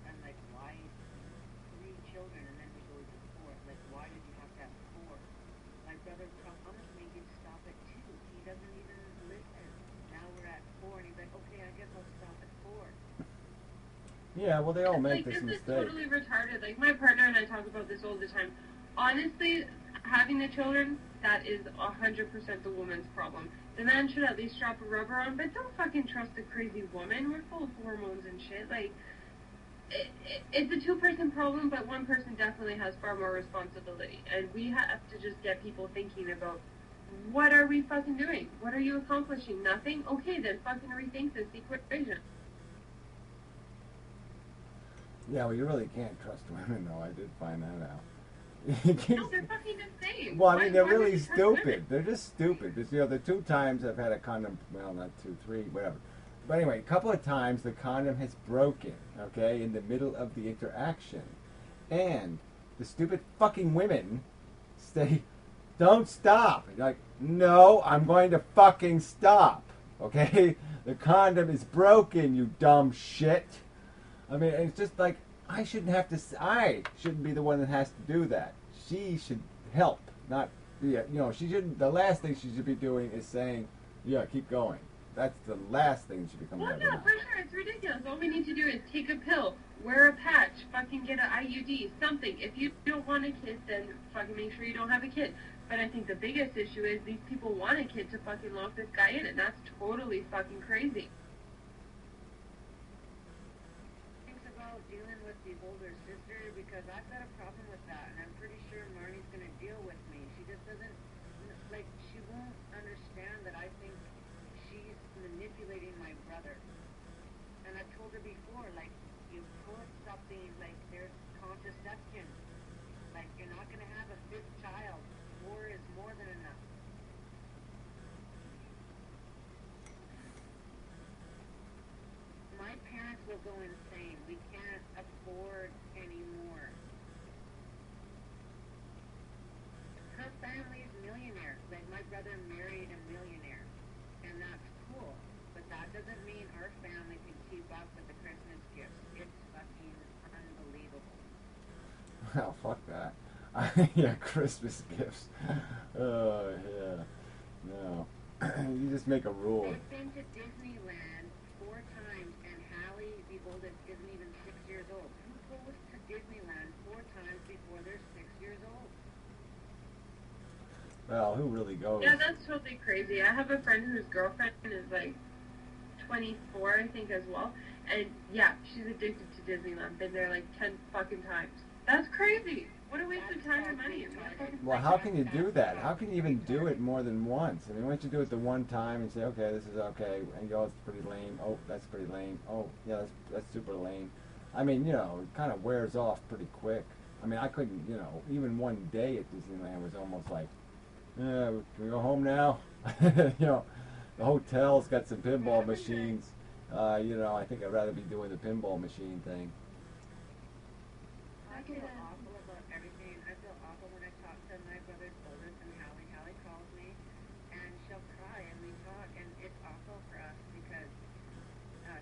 I'm like, why 3 children and then we go to 4? Like, why did you have to have 4? My brother promised me he'd stop at 2. He doesn't even listen. Now we're at 4, and he's like, okay, I guess I'll stop at 4. Yeah, well, they all make Like, this this mistake. is totally retarded. Like, my partner and I talk about this all the time. Honestly, having the children, that is 100% the woman's problem. The man should at least strap a rubber on, but don't fucking trust a crazy woman. We're full of hormones and shit. Like, it's a two-person problem, but one person definitely has far more responsibility. And we have to just get people thinking about, what are we fucking doing? What are you accomplishing? Nothing? Okay, then fucking rethink this equation. Yeah, well, you really can't trust women, though. I did find that out. No, they're fucking insane. Well, I mean, they're Why would really you trust stupid. women? They're just stupid. Just, the 2 times I've had a condom, well, not 2, 3, whatever. But anyway, a couple of times the condom has broken, okay, in the middle of the interaction. And the stupid fucking women say, don't stop. And you're like, no, I'm going to fucking stop, okay? The condom is broken, you dumb shit. I mean, it's just like, I shouldn't be the one that has to do that. She should help, not, she shouldn't, the last thing she should be doing is saying, yeah, keep going. That's the last thing she becomes. Well, no, for sure, it's ridiculous. All we need to do is take a pill, wear a patch, fucking get an IUD, something. If you don't want a kid, then fucking make sure you don't have a kid. But I think the biggest issue is these people want a kid to fucking lock this guy in, and that's totally fucking crazy. About dealing with the older sister, because I've got a problem with that, and I'm pretty sure Marnie's gonna deal with me. She just doesn't, like, she won't understand that I think she's manipulating my brother. And I've told her before, like, you put something, like, there's contraception. Like, you're not gonna have a 5th child. 4 is more than enough. My parents will go insane. We can't afford anymore. Her family's millionaire. Like, my brother married a millionaire. And that's cool. But that doesn't mean our family can keep up with the Christmas gifts. It's fucking unbelievable. Well, fuck that. Yeah, Christmas gifts. Oh, yeah. No. You just make a rule. I've been to Disneyland 4 times, and Hallie, the oldest, isn't even 6 years old. Who goes to Disneyland 4 times before they're 6 years old? Well, who really goes? Yeah, that's totally crazy. I have a friend whose girlfriend is like 24, I think, as well. And yeah, she's addicted to Disneyland. Been there like 10 fucking times. That's crazy. What a waste of time and money. Well, how can you do that? How can you even do it more than once? I mean, once you do it the one time and say, okay, this is okay, and go, it's pretty lame. Oh, that's pretty lame. Oh, yeah, that's super lame. I mean, it kind of wears off pretty quick. I mean, I couldn't, even one day at Disneyland was almost like, can we go home now? The hotel's got some pinball machines. I think I'd rather be doing the pinball machine thing. I feel awful about everything. I feel awful when I talk to my brother's oldest and Hallie. Hallie calls me, and she'll cry, and we talk, and it's awful for us because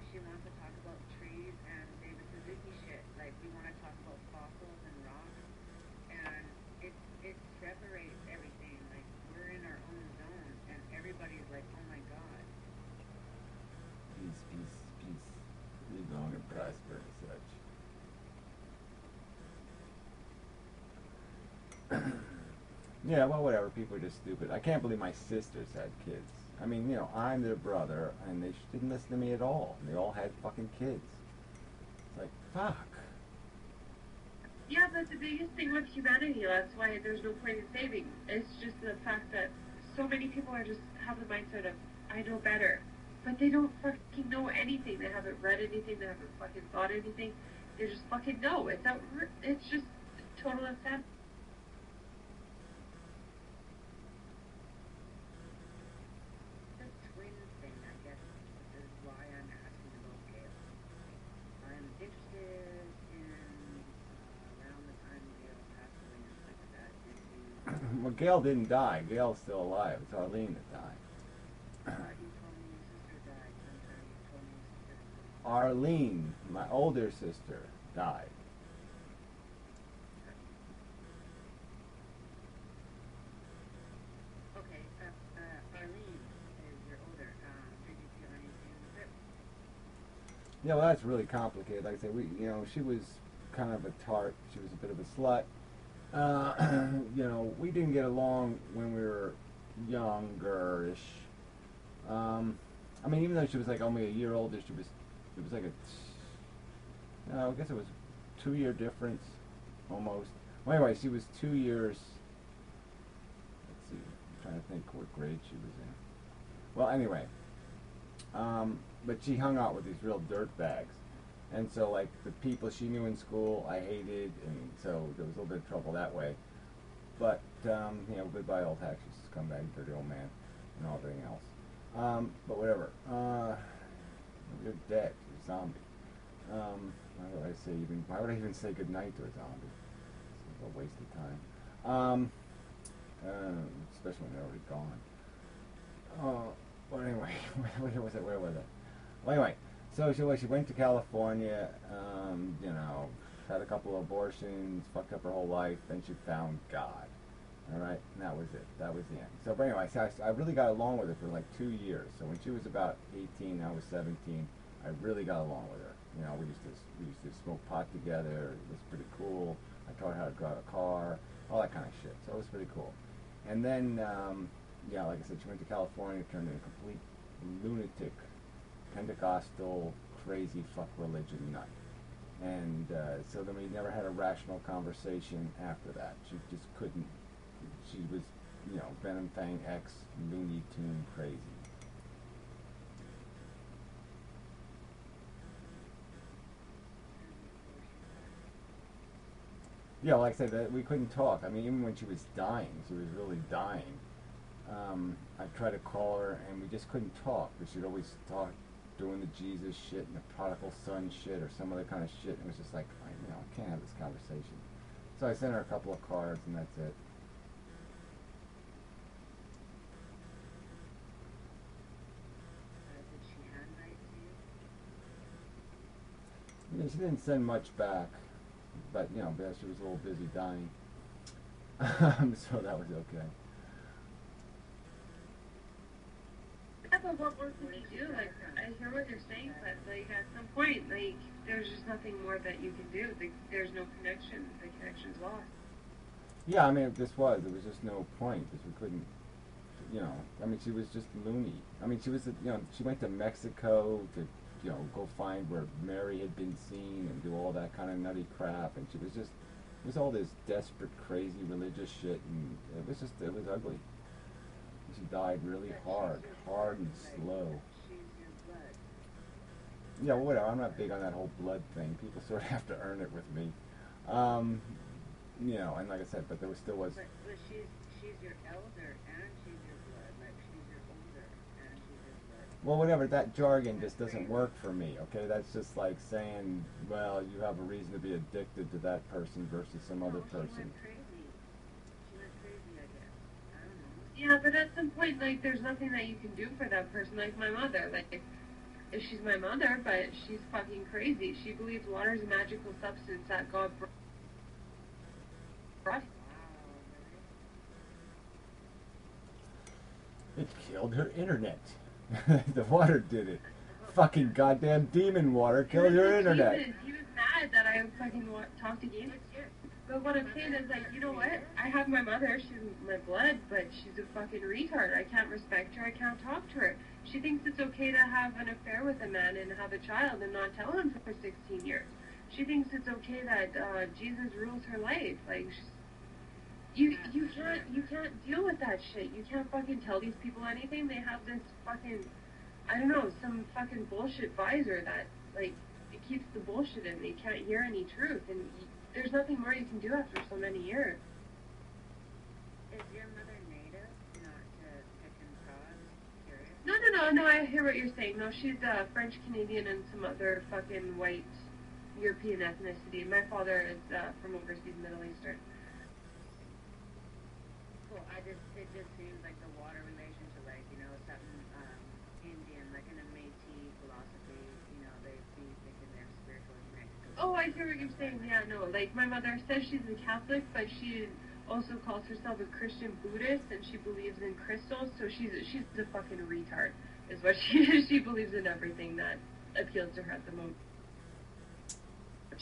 she wants to talk about trees and David Suzuki shit. Like, we want to talk about fossils and rocks, and it separates everything. Like, we're in our own zone, and everybody's like, oh my god. Peace, peace, peace. Live long and prosper and such. Yeah, well, whatever. People are just stupid. I can't believe my sisters had kids. I mean, I'm their brother, and they didn't listen to me at all. They all had fucking kids. It's like, fuck. Yeah, but the biggest thing with humanity, that's why there's no point in saving. It's just the fact that so many people are just have the mindset of, I know better. But they don't fucking know anything. They haven't read anything. They haven't fucking thought anything. They just fucking know. It's just total insanity. The twin thing, I guess, is why I'm asking about Gail. I'm interested in around the time Gail passed away and stuff like that. Did you Well, Gail didn't die. Gail's still alive. It's Arlene that died. you told me your sister died sometime. You told me your sister died. Arlene, my older sister, died. Okay, Arlene is your older. Did you feel anything with it? Yeah, well, that's really complicated. Like I said, she was kind of a tart. She was a bit of a slut. You know, we didn't get along when we were younger-ish. I mean, even though she was like only a year older, it was like no, I guess it was 2 year difference, almost. Well, anyway, she was 2 years, let's see, I'm trying to think what grade she was in. Well, anyway, but she hung out with these real dirtbags. And so, like, the people she knew in school, I hated, and so there was a little bit of trouble that way. But, you know, goodbye old hack, she's a scumbag, dirty old man, and all everything else. But whatever. You're dead, you're a zombie. Why would I even say goodnight to a zombie? It's a waste of time. Especially when they're already gone. Well, anyway, where was it? Well, anyway, so she went to California, you know, had a couple of abortions, fucked up her whole life, then she found God. Alright, and that was it. That was the end. So, but anyway, so I really got along with her for like 2 years. So when she was about 18, I was 17, I really got along with her. You know, we used to smoke pot together. It was pretty cool. I taught her how to drive a car, all that kind of shit. So it was pretty cool. And then, yeah, like I said, she went to California, turned into a complete lunatic, Pentecostal, crazy fuck religion nut. And so then we never had a rational conversation after that. She just couldn't. She was, you know, Venom Fang X, Looney Tune crazy. Yeah, like I said, that we couldn't talk. I mean, even when she was dying, she was really dying. I tried to call her, and we just couldn't talk. Because she'd always talk doing the Jesus shit and the prodigal son shit or some other kind of shit. And it was just like, you know, I can't have this conversation. So I sent her a couple of cards, and that's it. Did she handwrite to you? Yeah, she didn't send much back, but you know, she was a little busy dying, so that was okay. Yeah, but what more can you do? Like, I hear what you're saying, but like at some point, like, there's just nothing more that you can do. Like, there's no connection. The connection's lost. Yeah, I mean, there was just no point because we couldn't, you know. I mean, she was just loony. I mean, she was, you know, she went to Mexico to, you know, go find where Mary had been seen and do all that kind of nutty crap, and she was just, it was all this desperate, crazy religious shit, and it was ugly. She died really hard and slow. Yeah, well, whatever. I'm not big on that whole blood thing. People sort of have to earn it with me. You know, and like I said, but there still was. But she's your elder and she's your blood. Like she's your older and she's your blood. Well, whatever. That jargon just doesn't work for me. Okay, that's just like saying, well, you have a reason to be addicted to that person versus some other person. She went crazy, I guess. I don't know. Yeah, but at some point, like, there's nothing that you can do for that person. Like my mother, like, if she's my mother, but she's fucking crazy. She believes water is a magical substance that God brought. It killed her internet. The water did it. Fucking goddamn demon water killed her internet. He was mad that I fucking talked to games. But what I'm saying is, like, you know what? I have my mother, she's my blood, but she's a fucking retard. I can't respect her, I can't talk to her. She thinks it's okay to have an affair with a man and have a child and not tell him for 16 years. She thinks it's okay that Jesus rules her life. Like, you can't deal with that shit. You can't fucking tell these people anything. They have this fucking, I don't know, some fucking bullshit visor that, like, it keeps the bullshit in. They can't hear any truth, and there's nothing more you can do after so many years. Is your mother native? Not to pick and prod? Curious. No, I hear what you're saying. No, she's French, Canadian, and some other fucking white European ethnicity. My father is from overseas Middle Eastern. Cool. It just seems like the water relation to, like, you know, something Indian, like in a Métis philosophy, you know, they be thinking they're spiritual in Mexico. Oh, I hear what you're saying. Yeah, no, like my mother says she's a Catholic, but she also calls herself a Christian Buddhist, and she believes in crystals. So she's a fucking retard, is what she is. She believes in everything that appeals to her at the moment.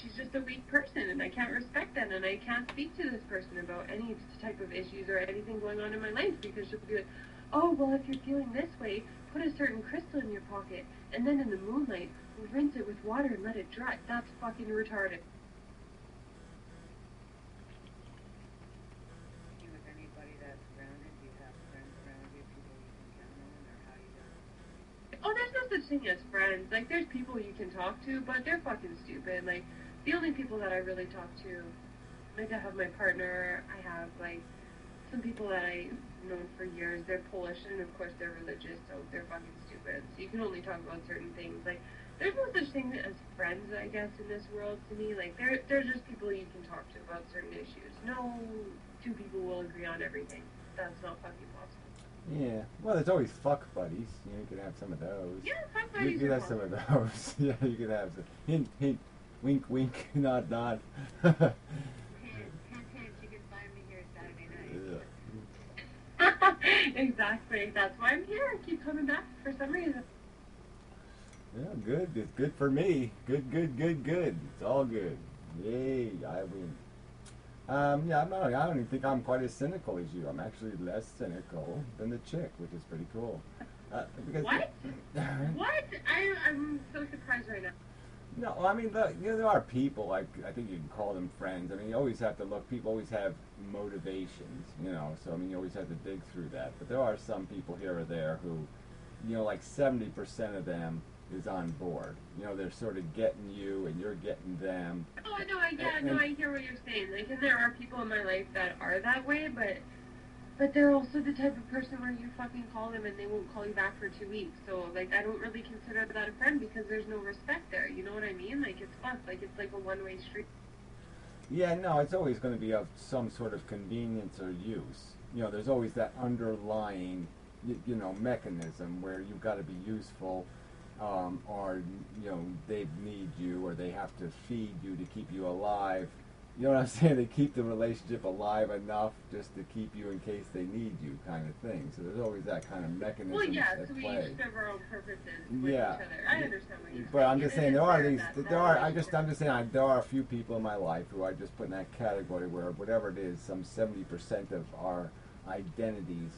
she's just a weak person, and I can't respect that, and I can't speak to this person about any type of issues or anything going on in my life, because she'll be like, oh, well, if you're feeling this way, put a certain crystal in your pocket, and then in the moonlight, rinse it with water and let it dry. That's fucking retarded. With anybody that's grounded, do you have friends around you, people you can count on, or how you do it? Oh, there's no such thing as friends. Like, there's people you can talk to, but they're fucking stupid. Like, the only people that I really talk to, like, I have my partner, I have, like, some people that I've known for years, they're Polish, and of course they're religious, so they're fucking stupid. So you can only talk about certain things. Like, there's no such thing as friends, I guess, in this world to me. Like, they're just people you can talk to about certain issues. No two people will agree on everything. That's not fucking possible. Yeah. Well, there's always fuck buddies. You know, you could have some of those. Yeah, fuck You buddies could are have some possible. of those. Yeah, you could have some. Hint, hint. Wink, wink. Nod, nod. Hint, hint, hint, you can find me here Saturday night. Yeah. Exactly. That's why I'm here. I keep coming back for some reason. Yeah, good. It's good for me. Good, good, good, good. It's all good. Yay, I win. Yeah, I don't even think I'm quite as cynical as you. I'm actually less cynical than the chick, which is pretty cool. Because What? What? I'm so surprised right now. No, I mean, you know, there are people, like, I think you can call them friends. I mean, you always have to look, people always have motivations, you know, so, I mean, you always have to dig through that. But there are some people here or there who, you know, like 70% of them is on board. You know, they're sort of getting you and you're getting them. Oh, no, I hear what you're saying. Like, and there are people in my life that are that way, but they're also the type of person where you fucking call them and they won't call you back for 2 weeks. So, like, I don't really consider that a friend because there's no respect there. You know what I mean? Like, it's fucked. Like, it's like a one-way street. Yeah, no, it's always going to be of some sort of convenience or use. You know, there's always that underlying, you know, mechanism where you've got to be useful, or, you know, they need you, or they have to feed you to keep you alive. You know what I'm saying? They keep the relationship alive enough just to keep you in case they need you, kind of thing. So there's always that kind of mechanism Well, yeah, at so we play. each serve our own purposes with Yeah. each other. I understand what you're saying. But I'm just And it saying is there are fair these, that there are, relationship- I'm just saying there are a few people in my life who I just put in that category where whatever it is, some 70% of our identities,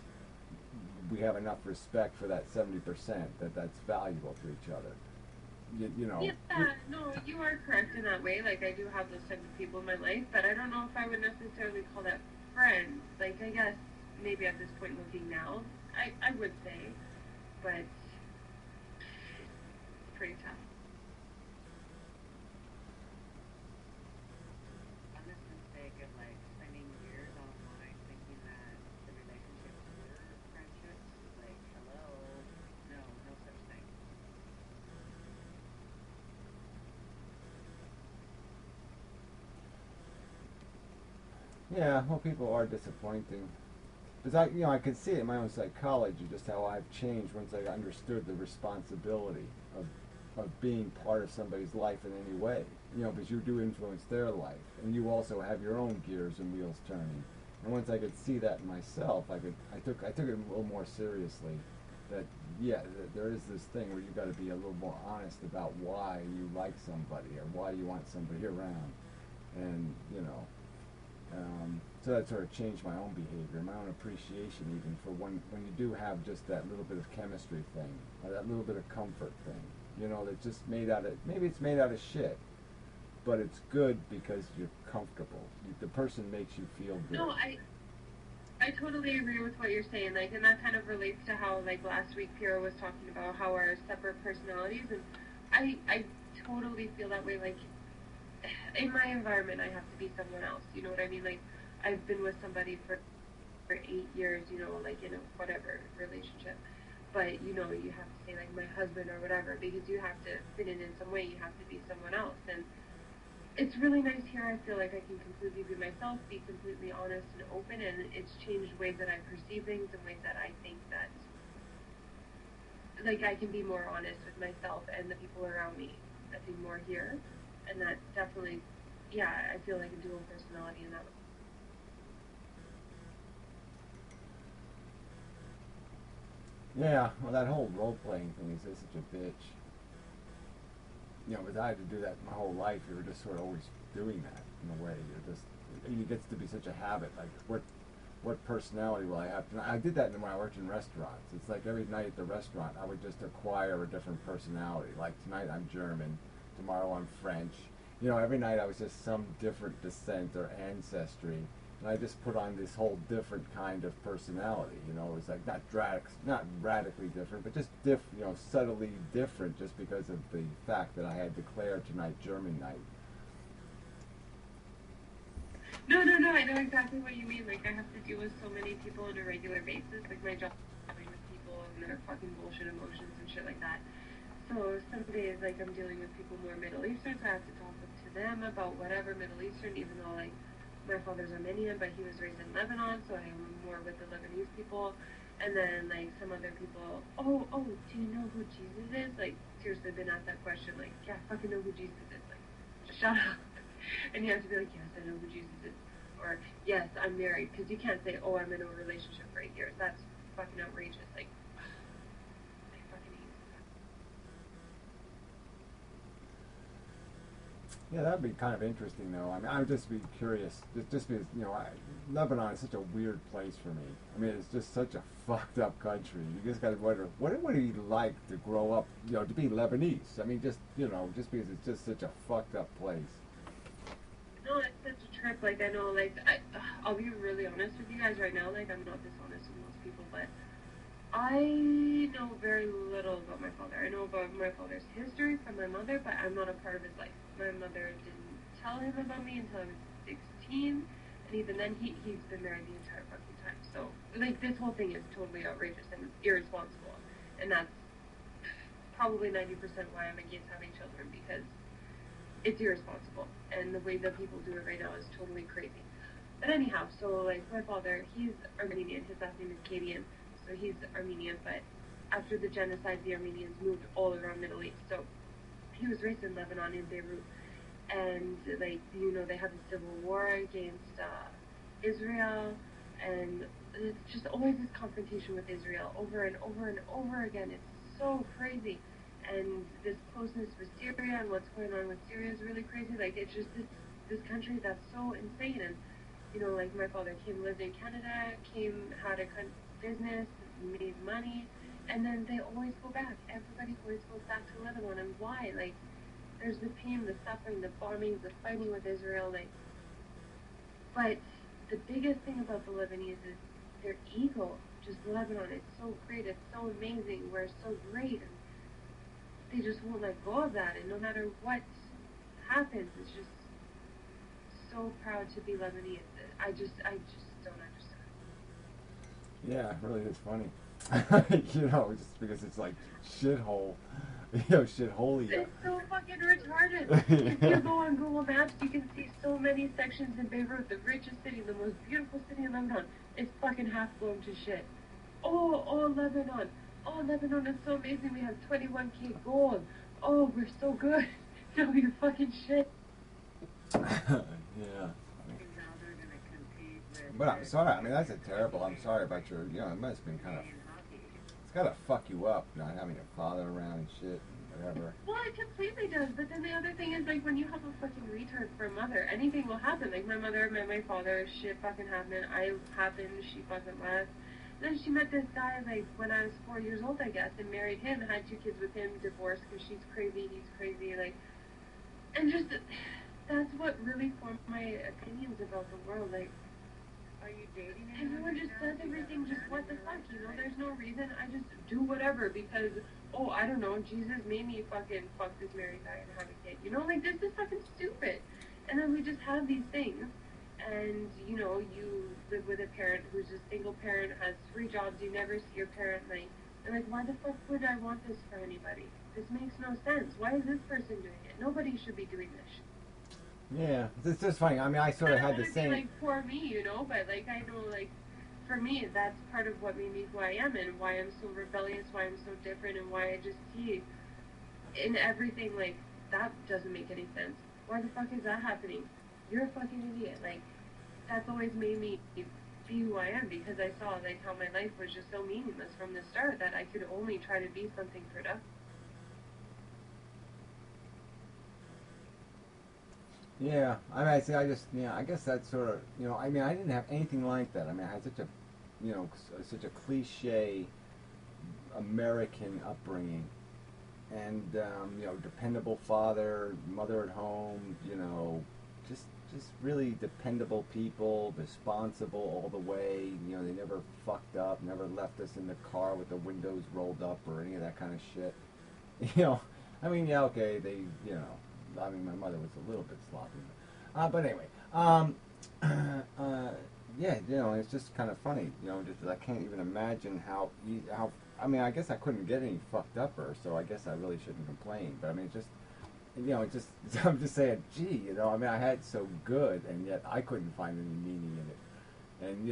we have enough respect for that 70% that's valuable to each other. You know. Yeah, no, you are correct in that way. Like, I do have those type of people in my life, but I don't know if I would necessarily call that friends. Like, I guess maybe at this point looking now, I would say, but it's pretty tough. On this mistake of like spending years online thinking that the relationships were friendships, like hello, no such thing. Yeah, well, people are disappointing. Because I could see it in my own psychology, just how I've changed once I understood the responsibility of being part of somebody's life in any way. You know, because you do influence their life, and you also have your own gears and wheels turning. And once I could see that in myself, I took it a little more seriously. That there is this thing where you've got to be a little more honest about why you like somebody or why you want somebody around, and you know. So that sort of changed my own behavior, my own appreciation even for when you do have just that little bit of chemistry thing, or that little bit of comfort thing, you know, that's just made out of, maybe it's made out of shit, but it's good because you're comfortable. The person makes you feel good. No, I totally agree with what you're saying, like, and that kind of relates to how, like, last week Piero was talking about how our separate personalities, and I totally feel that way, like, in my environment, I have to be someone else. You know what I mean? Like, I've been with somebody for 8 years, you know, like, in a whatever relationship. But, you know, you have to say, like, my husband or whatever, because you have to fit in some way. You have to be someone else. And it's really nice here. I feel like I can completely be myself, be completely honest and open, and it's changed ways that I perceive things and ways that I think that, like, I can be more honest with myself and the people around me. I think more here. And that definitely, yeah, I feel like a dual personality in that way. Yeah, well, that whole role-playing thing is just such a bitch. you know, because I had to do that my whole life. You were just sort of always doing that in a way. You're just, it gets to be such a habit. Like, what personality will I have tonight? I did that when I worked in restaurants. It's like every night at the restaurant, I would just acquire a different personality. Like tonight I'm German, tomorrow I'm French. You know, every night I was just some different descent or ancestry. And I just put on this whole different kind of personality. You know, it was like not radically different, but just you know, subtly different, just because of the fact that I had declared tonight German night. No, I know exactly what you mean. Like, I have to deal with so many people on a regular basis. Like, my job is dealing with people and their fucking bullshit emotions and shit like that. So some days, like, I'm dealing with people more Middle Eastern, so I have to talk to them about whatever Middle Eastern, even though, like, my father's Armenian, but he was raised in Lebanon, so I'm more with the Lebanese people. And then, like, some other people, oh, do you know who Jesus is? Like, seriously, been asked that question. Like, yeah, I fucking know who Jesus is. Like, just shut up. And you have to be like, yes, I know who Jesus is. Or, yes, I'm married. Because you can't say, oh, I'm in a relationship for 8 years. That's fucking outrageous. Like, I fucking hate that. Yeah, that'd be kind of interesting, though. I mean, I would just be curious, just because, you know, Lebanon is such a weird place for me. I mean, it's just such a fucked up country. You just got to wonder, what would it be like to grow up, you know, to be Lebanese? I mean, just, you know, just because it's just such a fucked up place. No, it's such a trip. Like, I know, like, I'll be really honest with you guys right now. Like, I'm not dishonest with most people, but I know very little about my father. I know about my father's history from my mother, but I'm not a part of his life. My mother didn't tell him about me until I was 16, and even then, he's been married the entire fucking time. So, like, this whole thing is totally outrageous and irresponsible, and that's probably 90% why I'm against having children, because it's irresponsible, and the way that people do it right now is totally crazy. But anyhow, so, like, my father, he's Armenian, his last name is Kadian, so he's Armenian, but after the genocide, the Armenians moved all around Middle East, so he was raised in Lebanon, in Beirut, and, like, you know, they had the civil war against Israel, and it's just always this confrontation with Israel, over and over and over again. It's so crazy. And this closeness with Syria and what's going on with Syria is really crazy. Like, it's just this country that's so insane. And, you know, like, my father lived in Canada, had a business, made money, and then they always go back. Everybody always goes back to Lebanon. And why? Like, there's the pain, the suffering, the bombings, the fighting with Israel. Like, but the biggest thing about the Lebanese is their ego. Just Lebanon, it's so great, it's so amazing, we're so great. And they just won't let go of that, and no matter what happens, it's just so proud to be Lebanese. I just don't understand. Yeah, it really is funny. You know, just because it's like shithole, you know, shitholia. It's so fucking retarded. If you go on Google Maps, you can see so many sections in Beirut, the richest city, the most beautiful city in Lebanon. It's fucking half blown to shit. Oh, Lebanon. Oh, Lebanon is so amazing. We have 21K gold. Oh, we're so good. No, you're fucking shit. Yeah. But I'm sorry. I mean, that's a terrible. I'm sorry about your. You know, it must have been kind of. It's gotta fuck you up, not having your father around and shit and whatever. Well, it completely does. But then the other thing is, like, when you have a fucking retard for a mother, anything will happen. Like, my mother met my father. Shit fucking happened. She fucking left. Then she met this guy, like, when I was 4 years old, I guess, and married him, had 2 kids with him, divorced because she's crazy, he's crazy, like, and just, that's what really formed my opinions about the world. Like, Are you dating everyone just does everything just what the fuck, you know? There's no reason. I just do whatever because, oh, I don't know, Jesus made me fucking fuck this married guy and have a kid. You know, like, this is fucking stupid. And then we just have these things. And, you know, you live with a parent who's a single parent, has 3 jobs, you never see your parent, like, and, like, why the fuck would I want this for anybody? This makes no sense. Why is this person doing it? Nobody should be doing this. Yeah, it's just funny. I mean, I sort of had the same. Like, poor me, you know, but, like, I know, like, for me, that's part of what made me who I am and why I'm so rebellious, why I'm so different, and why I just see in everything, like, that doesn't make any sense. Why the fuck is that happening? You're a fucking idiot. Like, that's always made me be who I am, because I saw, like, how my life was just so meaningless from the start that I could only try to be something productive. Yeah, I mean, I see. I just, yeah, I guess that's sort of, I mean, I didn't have anything like that. I mean, I had such a, such a cliche American upbringing, and dependable father, mother at home, just really dependable people, responsible all the way. They never fucked up, never left us in the car with the windows rolled up or any of that kind of shit. I mean, yeah, okay, I mean, my mother was a little bit sloppy, but anyway, yeah, it's just kind of funny, just I can't even imagine how. I mean, I guess I couldn't get any fucked upper, so I guess I really shouldn't complain. But I mean, I'm just saying, gee, I mean, I had so good, and yet I couldn't find any meaning in it. And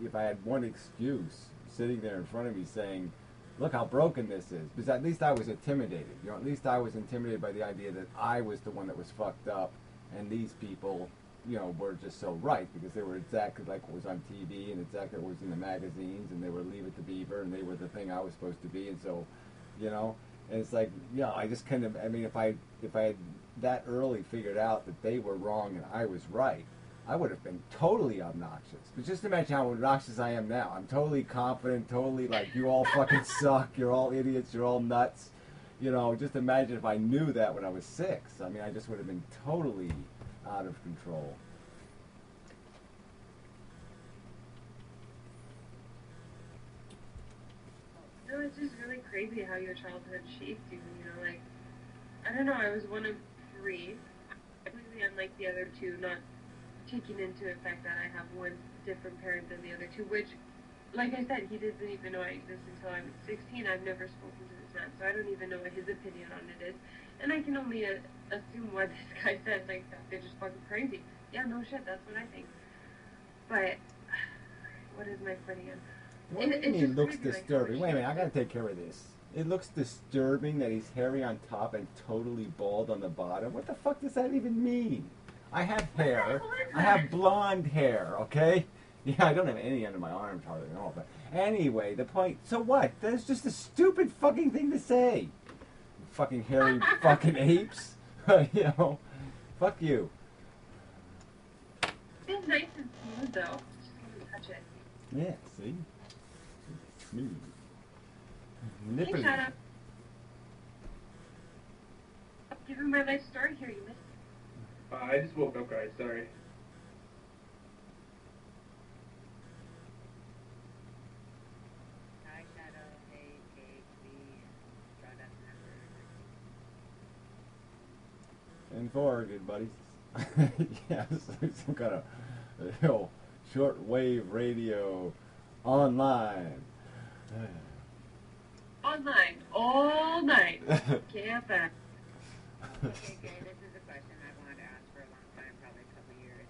if I had one excuse sitting there in front of me saying, look how broken this is, because at least I was intimidated. At least I was intimidated by the idea that I was the one that was fucked up, and these people, were just so right, because they were exactly like what was on TV and exactly what was in the magazines, and they were Leave It to Beaver, and they were the thing I was supposed to be, and so, and it's like, I just kind of, I mean, if I had that early figured out that they were wrong and I was right, I would have been totally obnoxious. But just imagine how obnoxious I am now. I'm totally confident, totally like, you all fucking suck, you're all idiots, you're all nuts. Just imagine if I knew that when I was 6. I mean, I just would have been totally out of control. No, it's just really crazy how your childhood shaped you, like, I don't know, I was one of 3, completely unlike the other 2, not taking into effect that I have one different parent than the other 2, which, like I said, he doesn't even know I exist until I was 16. I've never spoken to this man, so I don't even know what his opinion on it is. And I can only assume what this guy says, like, that they're just fucking crazy. Yeah, no shit, that's what I think. But, what is my point again? What do you mean looks disturbing? Wait a minute, I gotta take care of this. It looks disturbing that he's hairy on top and totally bald on the bottom. What the fuck does that even mean? I have hair. I have blonde hair, okay? Yeah, I don't have any under my arms hardly at all. But anyway, the point, so what? That's just a stupid fucking thing to say. Fucking hairy fucking apes. Fuck you. It's nice and smooth, though. Just want to touch it. Yeah, see? Smooth. Hey, Nippity. shut up. Give him my life story here, you missed. I just woke up, guys. Sorry. Hi, Shadow. Hey, Kate, Lee, Stardust Member. And 4, good buddies. Yeah, some kind of shortwave radio online. Online, all night. KFM. Okay, Kay, this is a question I've wanted to ask for a long time, probably a couple years.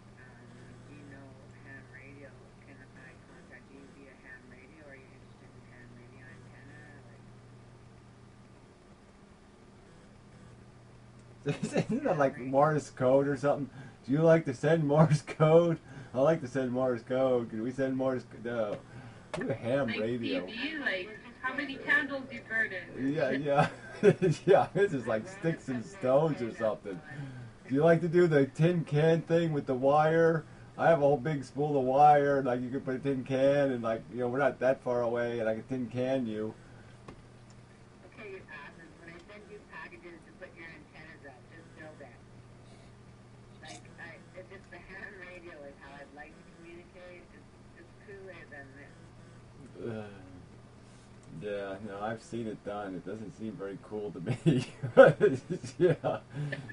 Do you know ham radio? Can I contact you via ham radio? Are you interested in ham radio antenna? Isn't that like Morse code or something? Do you like to send Morse code? I like to send Morse code. Can we send Morse code? No. Do a ham Like radio. TV, like how many candles you burn in? Yeah. Yeah, this is like sticks and stones or something. Do you like to do the tin can thing with the wire? I have a whole big spool of wire, and like you can put a tin can, and like, we're not that far away, and I can tin can you. Okay, you asses. When I send you packages to put your antennas up, just know that. Like, if it's the ham radio is how I'd like to communicate, it's cooler than this. Yeah, no, I've seen it done. It doesn't seem very cool to me. Yeah,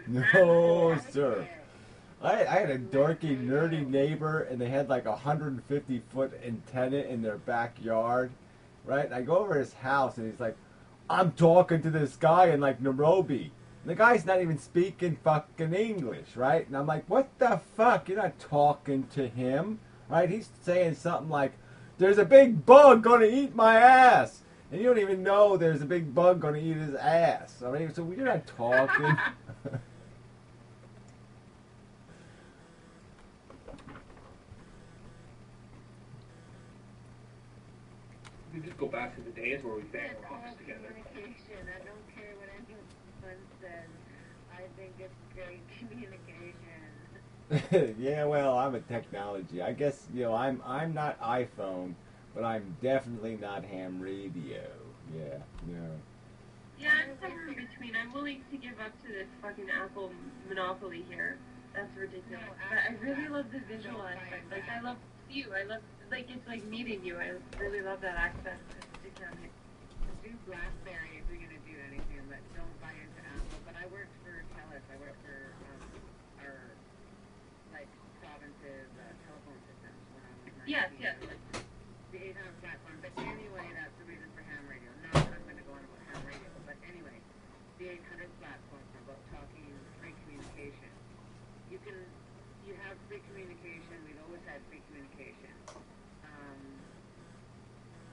no, sir. I had a dorky, nerdy neighbor, and they had like a 150-foot antenna in their backyard, right? And I go over to his house, and he's like, I'm talking to this guy in like Nairobi. And the guy's not even speaking fucking English, right? And I'm like, what the fuck? You're not talking to him, right? He's saying something like, there's a big bug gonna eat my ass. And you don't even know there's a big bug gonna eat his ass. I mean, so you're not talking. We just go back to the days where we bang It's rocks all together. communication. I don't care what anyone says. I think it's great communication. Yeah, well, I'm a technology. I guess I'm not iPhone, but I'm definitely not ham radio. Yeah, no. Yeah, I'm somewhere in between. I'm willing to give up to this fucking Apple monopoly here. That's ridiculous. But I really love the visual aspect. Like, I love you. I love, like, it's like meeting you. I really love that access to sit down here. Do BlackBerry if you're gonna do anything, but don't buy into Apple. But I worked for TELUS. I worked for our like province's telephone systems when I was 19. Yes, yes. The 800 platform. But anyway, that's the reason for ham radio. Not that I'm gonna go on about ham radio, but anyway, the 800 platform about talking free communication. You have free communication. We've always had free communication.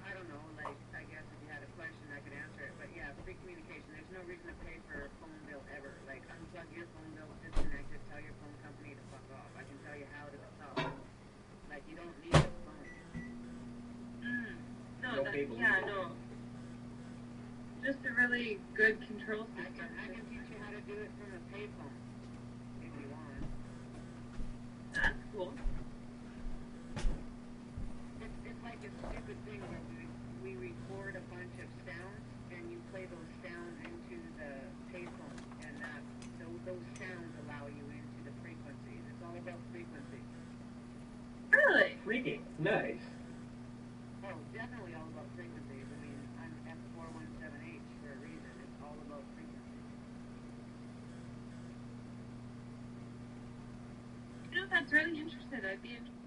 I don't know, like, I guess if you had a question, I could answer it. But yeah, free communication. There's no reason to pay for a phone bill ever. Like, unplug your phone bill, disconnect it, tell your phone company to fuck off. I can tell you how to solve. Like, you don't need a phone. No, no. Just a really good control system. I can teach you how to do it from a payphone, if you want. That's cool. It's like a stupid thing where we record a bunch of sounds and you play those sounds into the payphone, and those sounds allow you into the frequencies. It's all about frequencies. Really? Freaking nice. Oh, definitely all about frequencies. I mean, I'm F417H for a reason. It's all about frequencies. You know, that's really interesting. I'd be interested.